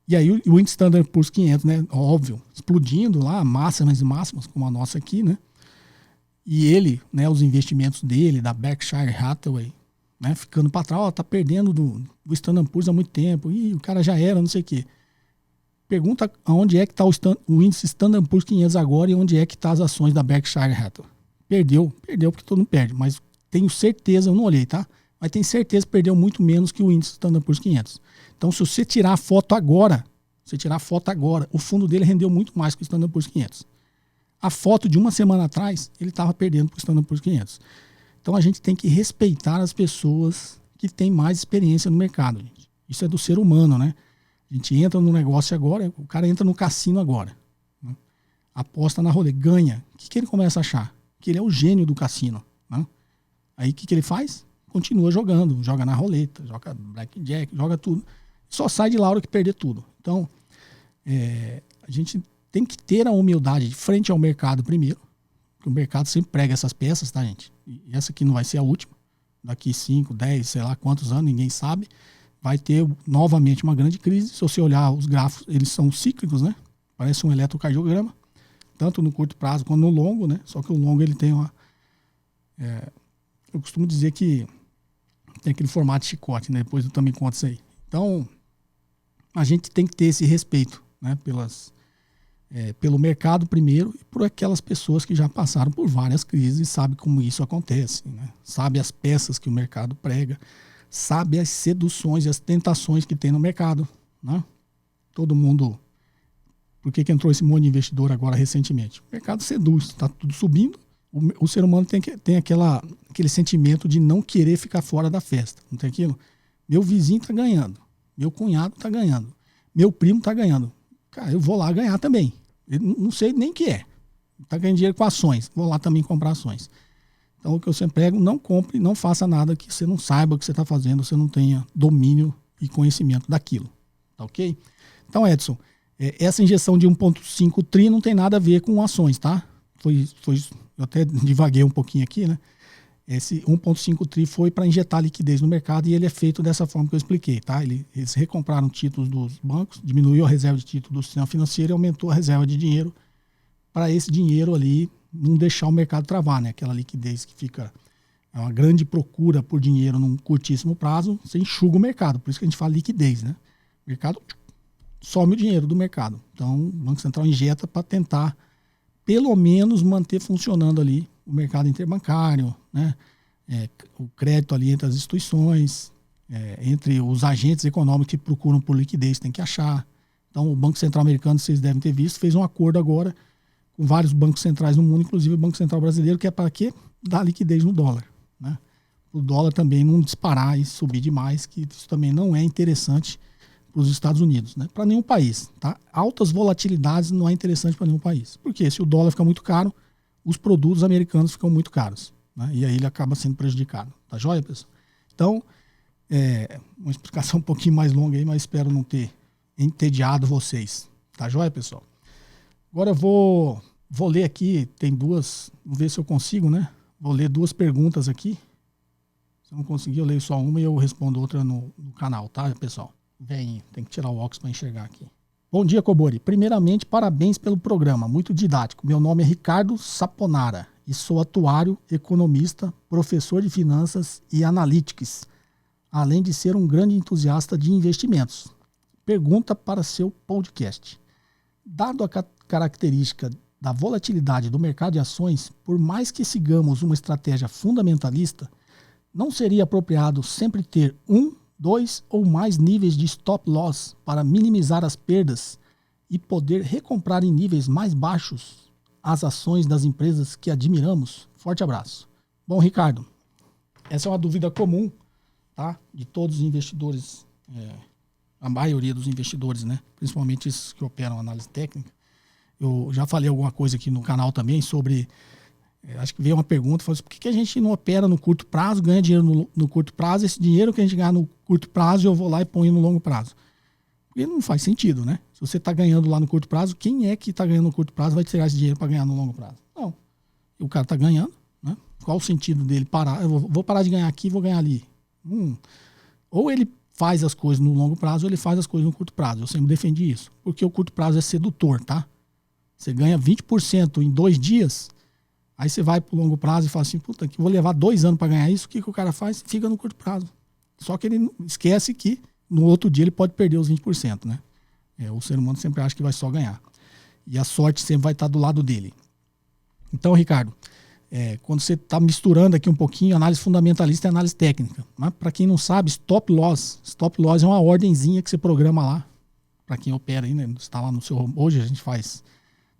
E aí o índice Standard & Poor's 500, né, óbvio, explodindo lá, máximas e máximas, como a nossa aqui, né? E ele, né, os investimentos dele, da Berkshire Hathaway, né, ficando para trás, tá perdendo do Standard & Poor's há muito tempo, e o cara já era, não sei o quê. Pergunta aonde é que está o índice Standard & Poor's 500 agora e onde é que está as ações da Berkshire Hathaway. Perdeu porque todo mundo perde, mas tenho certeza, eu não olhei, tá? Mas tenho certeza que perdeu muito menos que o índice Standard & Poor's 500. Então, se você tirar a foto agora, o fundo dele rendeu muito mais que o Standard & Poor's 500. A foto de uma semana atrás, ele estava perdendo para o Standard & Poor's 500. Então, a gente tem que respeitar as pessoas que têm mais experiência no mercado, gente. Isso é do ser humano, né? A gente entra no negócio agora, o cara entra no cassino agora. Né? Aposta na roleta, ganha. O que ele começa a achar? Que ele é o gênio do cassino. Né? Aí o que ele faz? Continua jogando, joga na roleta, joga blackjack, joga tudo. Só sai de lá a hora que perder tudo. Então, a gente tem que ter a humildade de frente ao mercado primeiro, porque o mercado sempre prega essas peças, tá, gente? E essa aqui não vai ser a última. Daqui 5, 10, sei lá quantos anos, ninguém sabe. Vai ter novamente uma grande crise. Se você olhar os gráficos, eles são cíclicos, né? Parece um eletrocardiograma, tanto no curto prazo quanto no longo, né? Só que o longo ele tem uma... eu costumo dizer que tem aquele formato de chicote, né? Depois eu também conto isso aí. Então, a gente tem que ter esse respeito, né? Pelas pelo mercado primeiro e por aquelas pessoas que já passaram por várias crises e sabem como isso acontece, né? Sabe as peças que o mercado prega, sabe as seduções e as tentações que tem no mercado, né? Todo mundo... Por que entrou esse monte de investidor agora recentemente? O mercado seduz, está tudo subindo. O ser humano tem aquele sentimento de não querer ficar fora da festa. Não tem aquilo? Meu vizinho está ganhando, meu cunhado está ganhando, meu primo está ganhando. Cara, eu vou lá ganhar também. Eu não sei nem o que é. Está ganhando dinheiro com ações. Vou lá também comprar ações. Então, o que eu sempre prego, não compre, não faça nada que você não saiba o que você está fazendo, você não tenha domínio e conhecimento daquilo. Tá ok? Então, Edson, essa injeção de 1,5 tri não tem nada a ver com ações, tá? Eu até divaguei um pouquinho aqui, né? Esse 1,5 tri foi para injetar liquidez no mercado e ele é feito dessa forma que eu expliquei, tá? Eles recompraram títulos dos bancos, diminuiu a reserva de título do sistema financeiro e aumentou a reserva de dinheiro para esse dinheiro ali não deixar o mercado travar, né? Aquela liquidez que fica uma grande procura por dinheiro num curtíssimo prazo, você enxuga o mercado, por isso que a gente fala liquidez, né? O mercado some o dinheiro do mercado. Então, o Banco Central injeta para tentar pelo menos manter funcionando ali o mercado interbancário, né? O crédito ali entre as instituições, entre os agentes econômicos que procuram por liquidez, tem que achar. Então, o Banco Central americano, vocês devem ter visto, fez um acordo agora com vários bancos centrais no mundo, inclusive o Banco Central brasileiro, que é para quê? Dar liquidez no dólar, né? O dólar também não disparar e subir demais, que isso também não é interessante para os Estados Unidos, né? Para nenhum país, tá? Altas volatilidades não é interessante para nenhum país. Porque se o dólar fica muito caro, os produtos americanos ficam muito caros, né? E aí ele acaba sendo prejudicado. Tá joia, pessoal? Então, uma explicação um pouquinho mais longa aí, mas espero não ter entediado vocês. Tá joia, pessoal? Agora eu vou ler aqui, tem duas, vamos ver se eu consigo, né? Vou ler duas perguntas aqui. Se eu não conseguir, eu leio só uma e eu respondo outra no canal, tá, pessoal? Vem, tem que tirar o óculos para enxergar aqui. Bom dia, Cobori. Primeiramente, parabéns pelo programa, muito didático. Meu nome é Ricardo Saponara e sou atuário, economista, professor de finanças e analytics, além de ser um grande entusiasta de investimentos. Pergunta para seu podcast. Dado a característica da volatilidade do mercado de ações, por mais que sigamos uma estratégia fundamentalista, não seria apropriado sempre ter 2 ou mais níveis de stop loss para minimizar as perdas e poder recomprar em níveis mais baixos as ações das empresas que admiramos? Forte abraço. Bom, Ricardo, essa é uma dúvida comum, tá? De todos os investidores, a maioria dos investidores, né? Principalmente esses que operam análise técnica. Eu já falei alguma coisa aqui no canal também sobre... acho que veio uma pergunta, falou assim, por que a gente não opera no curto prazo, ganha dinheiro no curto prazo, esse dinheiro que a gente ganha no curto prazo eu vou lá e ponho no longo prazo? Porque não faz sentido, né? Se você está ganhando lá no curto prazo, quem é que está ganhando no curto prazo vai tirar esse dinheiro para ganhar no longo prazo? Não. O cara está ganhando, né? Qual o sentido dele parar? Eu vou parar de ganhar aqui e vou ganhar ali. Ou ele faz as coisas no longo prazo ou ele faz as coisas no curto prazo. Eu sempre defendi isso. Porque o curto prazo é sedutor, tá? Você ganha 20% em 2 dias... Aí você vai para o longo prazo e fala assim, puta, que vou levar 2 anos para ganhar isso, o que o cara faz? Fica no curto prazo. Só que ele esquece que no outro dia ele pode perder os 20%, né? O ser humano sempre acha que vai só ganhar. E a sorte sempre vai estar do lado dele. Então, Ricardo, quando você está misturando aqui um pouquinho análise fundamentalista e análise técnica, né? Para quem não sabe, stop loss é uma ordenzinha que você programa lá, para quem opera aí, né? Está lá no seu... Hoje a gente faz...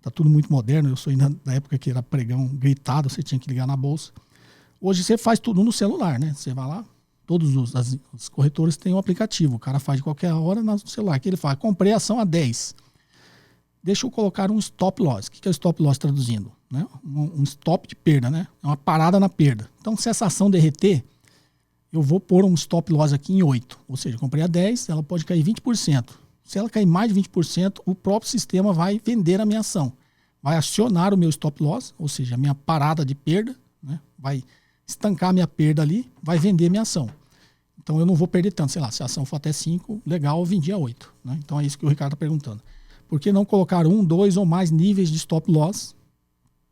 Tá tudo muito moderno, eu sou ainda da época que era pregão gritado, você tinha que ligar na bolsa. Hoje você faz tudo no celular, né? Você vai lá, todos os corretores têm um aplicativo, o cara faz de qualquer hora no celular, que ele fala, comprei a ação a 10. Deixa eu colocar um stop loss. O que é o stop loss traduzindo? Né? Um stop de perda, né? É uma parada na perda. Então, se essa ação derreter, eu vou pôr um stop loss aqui em 8. Ou seja, comprei a 10, ela pode cair 20%. Se ela cair mais de 20%, o próprio sistema vai vender a minha ação. Vai acionar o meu stop loss, ou seja, a minha parada de perda, né? Vai estancar a minha perda ali, vai vender a minha ação. Então eu não vou perder tanto. Sei lá, se a ação for até 5, legal, eu vendi a 8. Né? Então é isso que o Ricardo está perguntando. Por que não colocar 1, 2 ou mais níveis de stop loss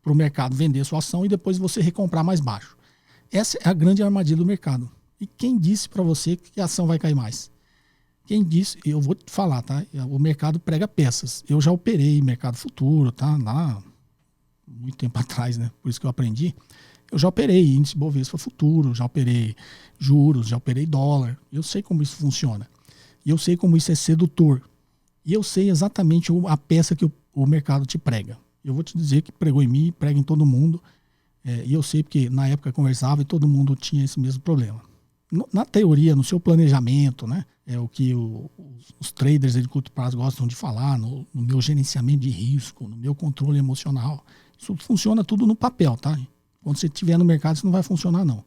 para o mercado vender a sua ação e depois você recomprar mais baixo? Essa é a grande armadilha do mercado. E quem disse para você que a ação vai cair mais? Quem disse, eu vou te falar, tá? O mercado prega peças. Eu já operei mercado futuro, tá? Lá, muito tempo atrás, né? Por isso que eu aprendi. Eu já operei índice Bovespa futuro, já operei juros, já operei dólar. Eu sei como isso funciona. E eu sei como isso é sedutor. E eu sei exatamente a peça que o mercado te prega. Eu vou te dizer que pregou em mim, prega em todo mundo. E eu sei porque na época eu conversava e todo mundo tinha esse mesmo problema. Na teoria, no seu planejamento, né? É o que os traders de curto prazo gostam de falar, no meu gerenciamento de risco, no meu controle emocional. Isso funciona tudo no papel, tá? Quando você estiver no mercado, isso não vai funcionar, não.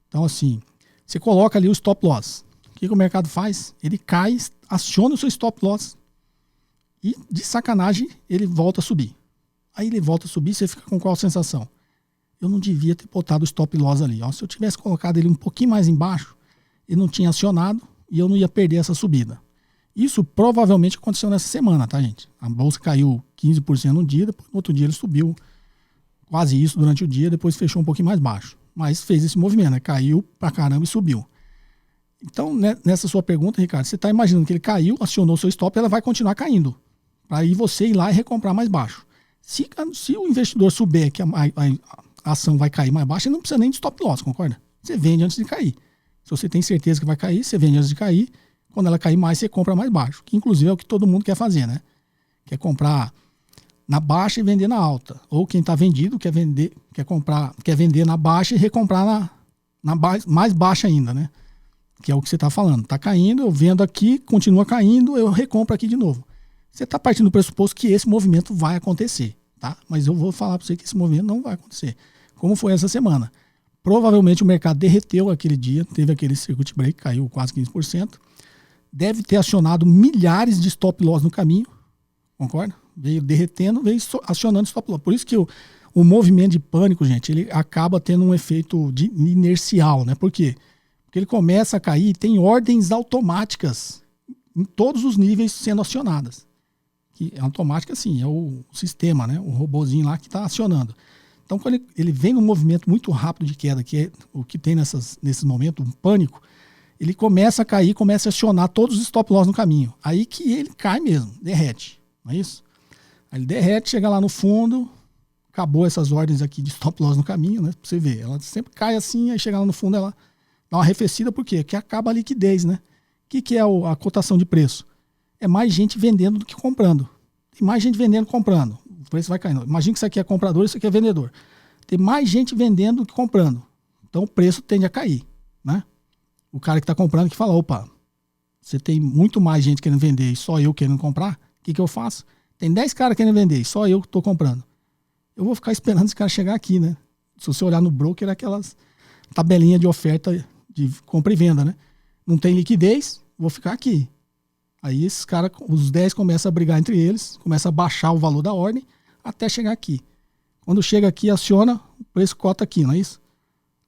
Então, assim, você coloca ali o stop loss. O que o mercado faz? Ele cai, aciona o seu stop loss e, de sacanagem, ele volta a subir. Aí ele volta a subir, você fica com qual sensação? Eu não devia ter botado o stop loss ali. Ó. Se eu tivesse colocado ele um pouquinho mais embaixo, ele não tinha acionado e eu não ia perder essa subida. Isso provavelmente aconteceu nessa semana, tá, gente? A bolsa caiu 15% no dia, depois no outro dia ele subiu quase isso durante o dia, depois fechou um pouquinho mais baixo. Mas fez esse movimento, né? Caiu pra caramba e subiu. Então, nessa sua pergunta, Ricardo, você está imaginando que ele caiu, acionou o seu stop e ela vai continuar caindo. Para aí você ir lá e recomprar mais baixo. Se o investidor souber que a ação vai cair mais baixo, ele não precisa nem de stop loss, concorda? Você vende antes de cair. Se você tem certeza que vai cair, você vende antes de cair. Quando ela cair mais, você compra mais baixo. Que inclusive é o que todo mundo quer fazer, né? Quer comprar na baixa e vender na alta. Ou quem está vendido quer vender na baixa e recomprar na mais baixa ainda, né? Que é o que você está falando. Está caindo, eu vendo aqui, continua caindo, eu recompro aqui de novo. Você está partindo do pressuposto que esse movimento vai acontecer, tá? Mas eu vou falar para você que esse movimento não vai acontecer. Como foi essa semana? Provavelmente o mercado derreteu aquele dia, teve aquele circuit break, caiu quase 15%. Deve ter acionado milhares de stop loss no caminho, concorda? Veio derretendo, veio acionando stop loss. Por isso que o movimento de pânico, gente, ele acaba tendo um efeito inercial, né? Por quê? Porque ele começa a cair, tem ordens automáticas em todos os níveis sendo acionadas. Que é automática, sim, é o sistema, né? O robozinho lá que está acionando. Então, quando ele vem num movimento muito rápido de queda, que é o que tem nesses momentos, um pânico, ele começa a cair, começa a acionar todos os stop loss no caminho. Aí que ele cai mesmo, derrete, não é isso? Aí ele derrete, chega lá no fundo, acabou essas ordens aqui de stop loss no caminho, né? Pra você ver, ela sempre cai assim, aí chega lá no fundo, ela dá uma arrefecida, por quê? Porque acaba a liquidez, né? O que é a cotação de preço? É mais gente vendendo do que comprando. Tem mais gente vendendo que comprando. O preço vai caindo. Imagina que isso aqui é comprador e isso aqui é vendedor. Tem mais gente vendendo do que comprando. Então o preço tende a cair, né? O cara que está comprando que fala, opa, você tem muito mais gente querendo vender e só eu querendo comprar, o que eu faço? Tem 10 caras querendo vender e só eu que estou comprando. Eu vou ficar esperando esse cara chegar aqui, né? Se você olhar no broker, aquelas tabelinhas de oferta de compra e venda, né? Não tem liquidez, vou ficar aqui. Aí esses caras, os 10 começam a brigar entre eles, começam a baixar o valor da ordem até chegar aqui. Quando chega aqui, aciona, o preço cota aqui, não é isso?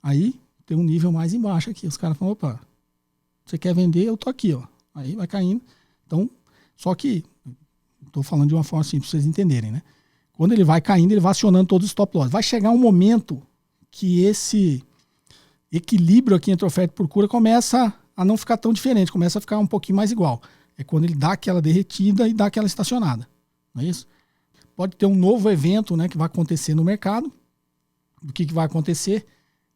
Aí tem um nível mais embaixo aqui. Os caras falam, opa, você quer vender? Eu tô aqui, ó. Aí vai caindo. Então, só que, estou falando de uma forma assim, para vocês entenderem, né? Quando ele vai caindo, ele vai acionando todos os stop loss. Vai chegar um momento que esse equilíbrio aqui entre oferta e procura começa a não ficar tão diferente, começa a ficar um pouquinho mais igual. É quando ele dá aquela derretida e dá aquela estacionada. Não é isso? Pode ter um novo evento, né, que vai acontecer no mercado. O que vai acontecer?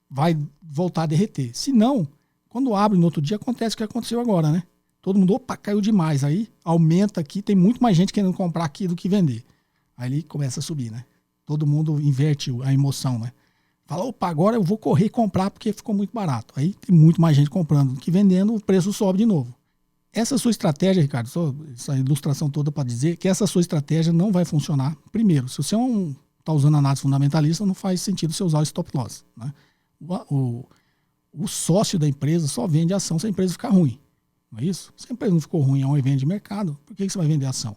Vai voltar a derreter. Se não, quando abre no outro dia, acontece o que aconteceu agora, né? Todo mundo, opa, caiu demais. Aí aumenta aqui, tem muito mais gente querendo comprar aqui do que vender. Aí ele começa a subir, né? Todo mundo inverte a emoção, né? Fala, opa, agora eu vou correr e comprar porque ficou muito barato. Aí tem muito mais gente comprando do que vendendo, o preço sobe de novo. Essa sua estratégia, Ricardo, só essa ilustração toda para dizer que essa sua estratégia não vai funcionar. Primeiro, se você está usando análise fundamentalista, não faz sentido você usar o stop loss, né? O sócio da empresa só vende ação se a empresa ficar ruim. Não é isso? Se a empresa não ficou ruim, é um evento de mercado, por que você vai vender ação?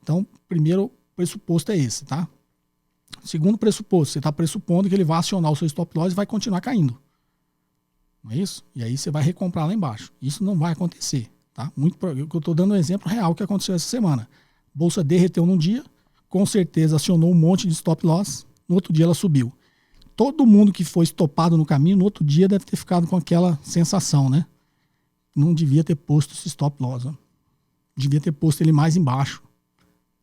Então, primeiro pressuposto é esse, tá? Segundo pressuposto, você está pressupondo que ele vai acionar o seu stop loss e vai continuar caindo. Não é isso? E aí você vai recomprar lá embaixo. Isso não vai acontecer, tá? Eu estou dando um exemplo real que aconteceu essa semana. Bolsa derreteu num dia, com certeza acionou um monte de stop loss, no outro dia ela subiu. Todo mundo que foi estopado no caminho, no outro dia deve ter ficado com aquela sensação, né? não devia ter posto esse stop loss. Ó. Devia ter posto ele mais embaixo.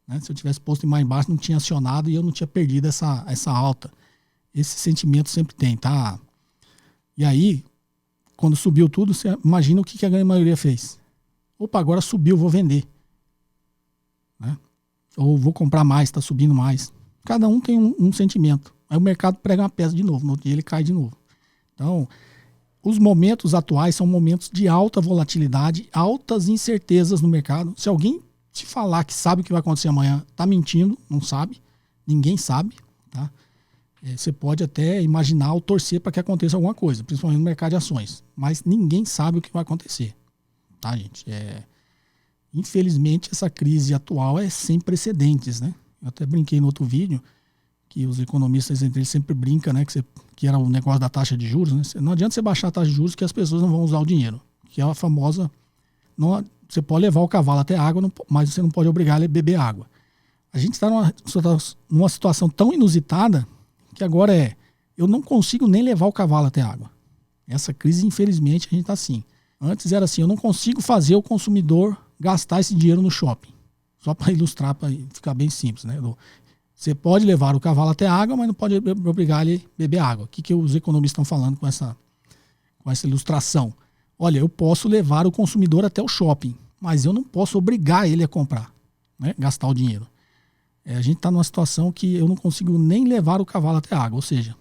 Né? Se eu tivesse posto ele mais embaixo, não tinha acionado e eu não tinha perdido essa alta. Esse sentimento sempre tem, tá? E aí, quando subiu tudo, você imagina o que a grande maioria fez. Opa, agora subiu, vou vender. Né? Ou vou comprar mais, está subindo mais. Cada um tem um sentimento. Aí o mercado prega uma peça de novo, no outro dia ele cai de novo. Então, os momentos atuais são momentos de alta volatilidade, altas incertezas no mercado. Se alguém te falar que sabe o que vai acontecer amanhã, está mentindo, não sabe. Ninguém sabe. Tá? Você pode até imaginar ou torcer para que aconteça alguma coisa, principalmente no mercado de ações. Mas ninguém sabe o que vai acontecer. Tá, gente? Infelizmente, essa crise atual é sem precedentes, né? Eu até brinquei no outro vídeo que os economistas entre eles sempre brincam, né? Que era o negócio da taxa de juros, né? Não adianta você baixar a taxa de juros que as pessoas não vão usar o dinheiro. Que é a famosa... você pode levar o cavalo até a água, mas você não pode obrigar ele a beber água. A gente está numa situação tão inusitada que agora eu não consigo nem levar o cavalo até a água. Essa crise, infelizmente, a gente está assim. Antes era assim, eu não consigo fazer o consumidor gastar esse dinheiro no shopping. Só para ilustrar, para ficar bem simples, né? Você pode levar o cavalo até a água, mas não pode obrigar ele a beber água. O que os economistas estão falando com essa ilustração? Olha, eu posso levar o consumidor até o shopping, mas eu não posso obrigar ele a comprar, né? Gastar o dinheiro. A gente está numa situação que eu não consigo nem levar o cavalo até a água, ou seja,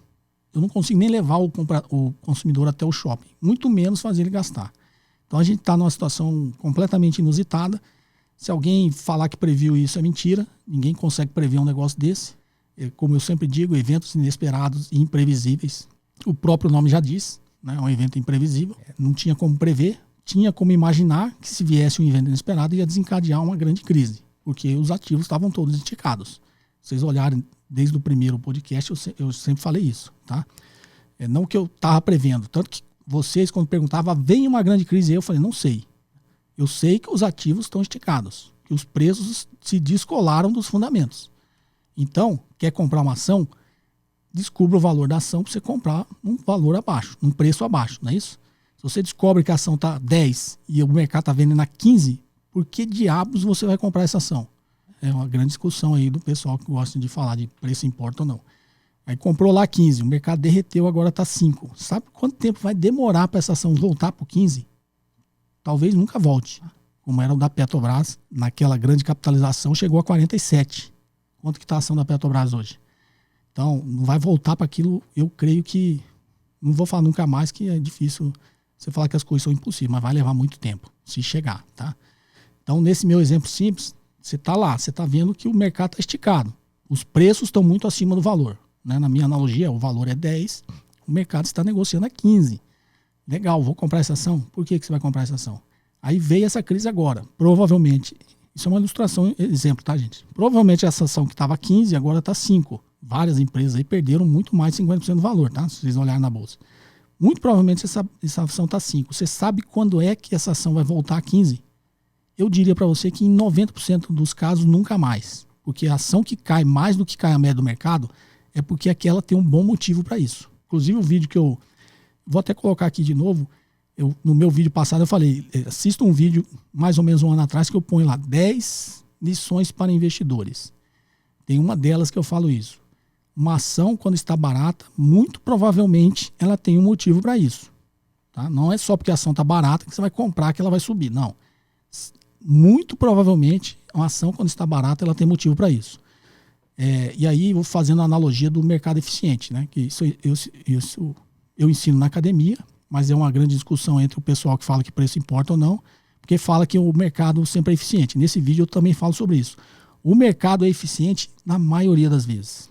eu não consigo nem levar o consumidor até o shopping, muito menos fazer ele gastar. Então a gente está numa situação completamente inusitada. Se alguém falar que previu isso é mentira, ninguém consegue prever um negócio desse. Como eu sempre digo, eventos inesperados e imprevisíveis. O próprio nome já diz, né? É um evento imprevisível. Não tinha como prever, tinha como imaginar que se viesse um evento inesperado ia desencadear uma grande crise, porque os ativos estavam todos esticados. Vocês olharem desde o primeiro podcast, eu sempre falei isso, tá? Não que eu estava prevendo, tanto que vocês, quando perguntavam, vem uma grande crise, eu falei, não sei. Eu sei que os ativos estão esticados, que os preços se descolaram dos fundamentos. Então, quer comprar uma ação, descubra o valor da ação para você comprar num valor abaixo, num preço abaixo, não é isso? Se você descobre que a ação está 10 e o mercado está vendendo a 15, por que diabos você vai comprar essa ação? É uma grande discussão aí do pessoal que gosta de falar de preço importa ou não. Aí comprou lá 15, o mercado derreteu, agora está 5. Sabe quanto tempo vai demorar para essa ação voltar para 15? Talvez nunca volte. Como era o da Petrobras, naquela grande capitalização, chegou a 47. Quanto que está a ação da Petrobras hoje? Então, não vai voltar para aquilo, eu creio que... Não vou falar nunca mais, que é difícil você falar que as coisas são impossíveis, mas vai levar muito tempo, se chegar, tá? Então, nesse meu exemplo simples, você está lá, você está vendo que o mercado está esticado. Os preços estão muito acima do valor. Né? Na minha analogia, o valor é 10, o mercado está negociando a 15. Legal, vou comprar essa ação. Por que você vai comprar essa ação? Aí veio essa crise agora. Provavelmente, isso é uma ilustração, exemplo, tá, gente? Provavelmente essa ação que estava 15, agora está 5. Várias empresas aí perderam muito mais de 50% do valor, tá? Se vocês olharem na bolsa. Muito provavelmente essa ação está 5. Você sabe quando é que essa ação vai voltar a 15? Eu diria para você que em 90% dos casos nunca mais. Porque a ação que cai mais do que cai a média do mercado é porque aquela tem um bom motivo para isso. Inclusive o vídeo que eu vou até colocar aqui de novo, no meu vídeo passado eu falei, assista um vídeo mais ou menos um ano atrás que eu ponho lá 10 lições para investidores. Tem uma delas que eu falo isso. Uma ação, quando está barata, muito provavelmente ela tem um motivo para isso. Tá? Não é só porque a ação está barata que você vai comprar que ela vai subir. Não. Muito provavelmente uma ação, quando está barata, ela tem motivo para isso. E aí, vou fazendo a analogia do mercado eficiente, né? Que isso eu ensino na academia, mas é uma grande discussão entre o pessoal que fala que preço importa ou não, porque fala que o mercado sempre é eficiente. Nesse vídeo eu também falo sobre isso. O mercado é eficiente na maioria das vezes.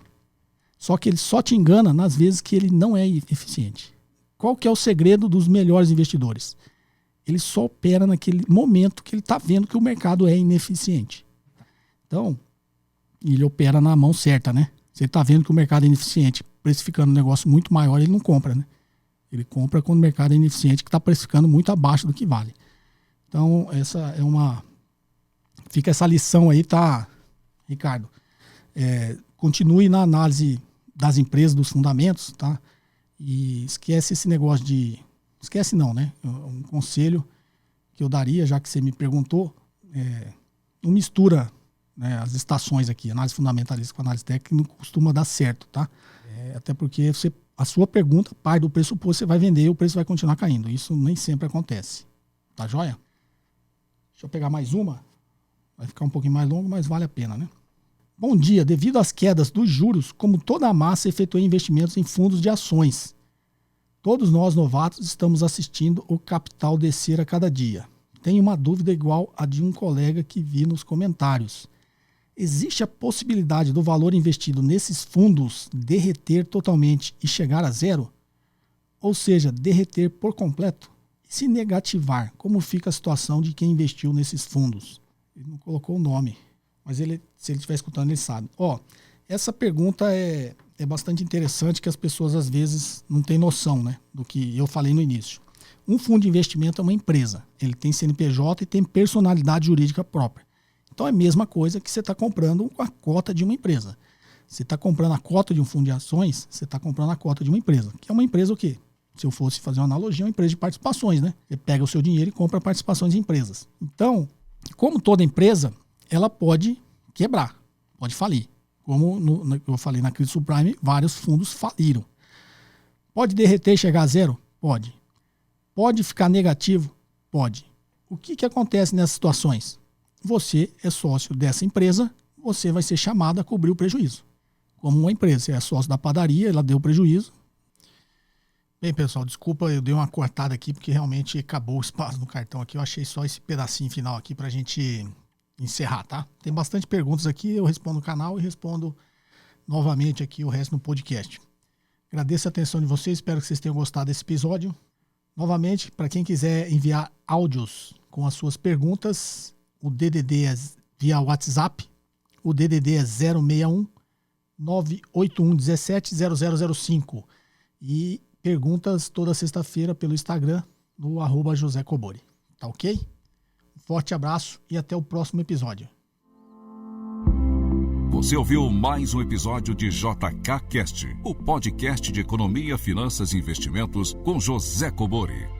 Só que ele só te engana nas vezes que ele não é eficiente. Qual que é o segredo dos melhores investidores? Ele só opera naquele momento que ele está vendo que o mercado é ineficiente. Então, ele opera na mão certa, né? Se ele está vendo que o mercado é ineficiente, precificando um negócio muito maior, ele não compra, né? Ele compra quando o mercado é ineficiente, que está precificando muito abaixo do que vale. Então, essa é uma... Fica essa lição aí, tá, Ricardo? Continue na análise das empresas, dos fundamentos, tá? E esquece esse negócio de... Esquece não, né? Um conselho que eu daria, já que você me perguntou, não mistura, né, as estações aqui, análise fundamentalista com análise técnica, não costuma dar certo, tá? Até porque a sua pergunta parte do pressuposto que você vai vender e o preço vai continuar caindo. Isso nem sempre acontece. Tá joia? Deixa eu pegar mais uma. Vai ficar um pouquinho mais longo, mas vale a pena, né? Bom dia. Devido às quedas dos juros, como toda a massa efetuou investimentos em fundos de ações. Todos nós novatos estamos assistindo o capital descer a cada dia. Tenho uma dúvida igual a de um colega que vi nos comentários. Existe a possibilidade do valor investido nesses fundos derreter totalmente e chegar a zero? Ou seja, derreter por completo? E se negativar, como fica a situação de quem investiu nesses fundos? Ele não colocou o nome, mas se ele estiver escutando, ele sabe. Essa pergunta é bastante interessante, que as pessoas às vezes não têm noção, né, do que eu falei no início. Um fundo de investimento é uma empresa. Ele tem CNPJ e tem personalidade jurídica própria. Então é a mesma coisa que você está comprando a cota de uma empresa. Você está comprando a cota de um fundo de ações, você está comprando a cota de uma empresa. Que é uma empresa o quê? Se eu fosse fazer uma analogia, é uma empresa de participações, né? Você pega o seu dinheiro e compra participações em empresas. Então, como toda empresa, ela pode quebrar, pode falir. Como eu falei na crise subprime, vários fundos faliram. Pode derreter e chegar a zero? Pode. Pode ficar negativo? Pode. O que acontece nessas situações? Você é sócio dessa empresa, você vai ser chamado a cobrir o prejuízo. Como uma empresa, você é sócio da padaria, ela deu prejuízo. Bem, pessoal, desculpa, eu dei uma cortada aqui porque realmente acabou o espaço no cartão aqui. Eu achei só esse pedacinho final aqui pra gente encerrar, tá? Tem bastante perguntas aqui, eu respondo no canal e respondo novamente aqui o resto no podcast. Agradeço a atenção de vocês, espero que vocês tenham gostado desse episódio. Novamente, para quem quiser enviar áudios com as suas perguntas, o DDD é via WhatsApp, o DDD é 061 981 17 0005 e perguntas toda sexta-feira pelo Instagram no @JoséCobori. Tá ok? Um forte abraço e até o próximo episódio.
Você ouviu mais um episódio de JK Cast, o podcast de economia, finanças e investimentos com José Cobori.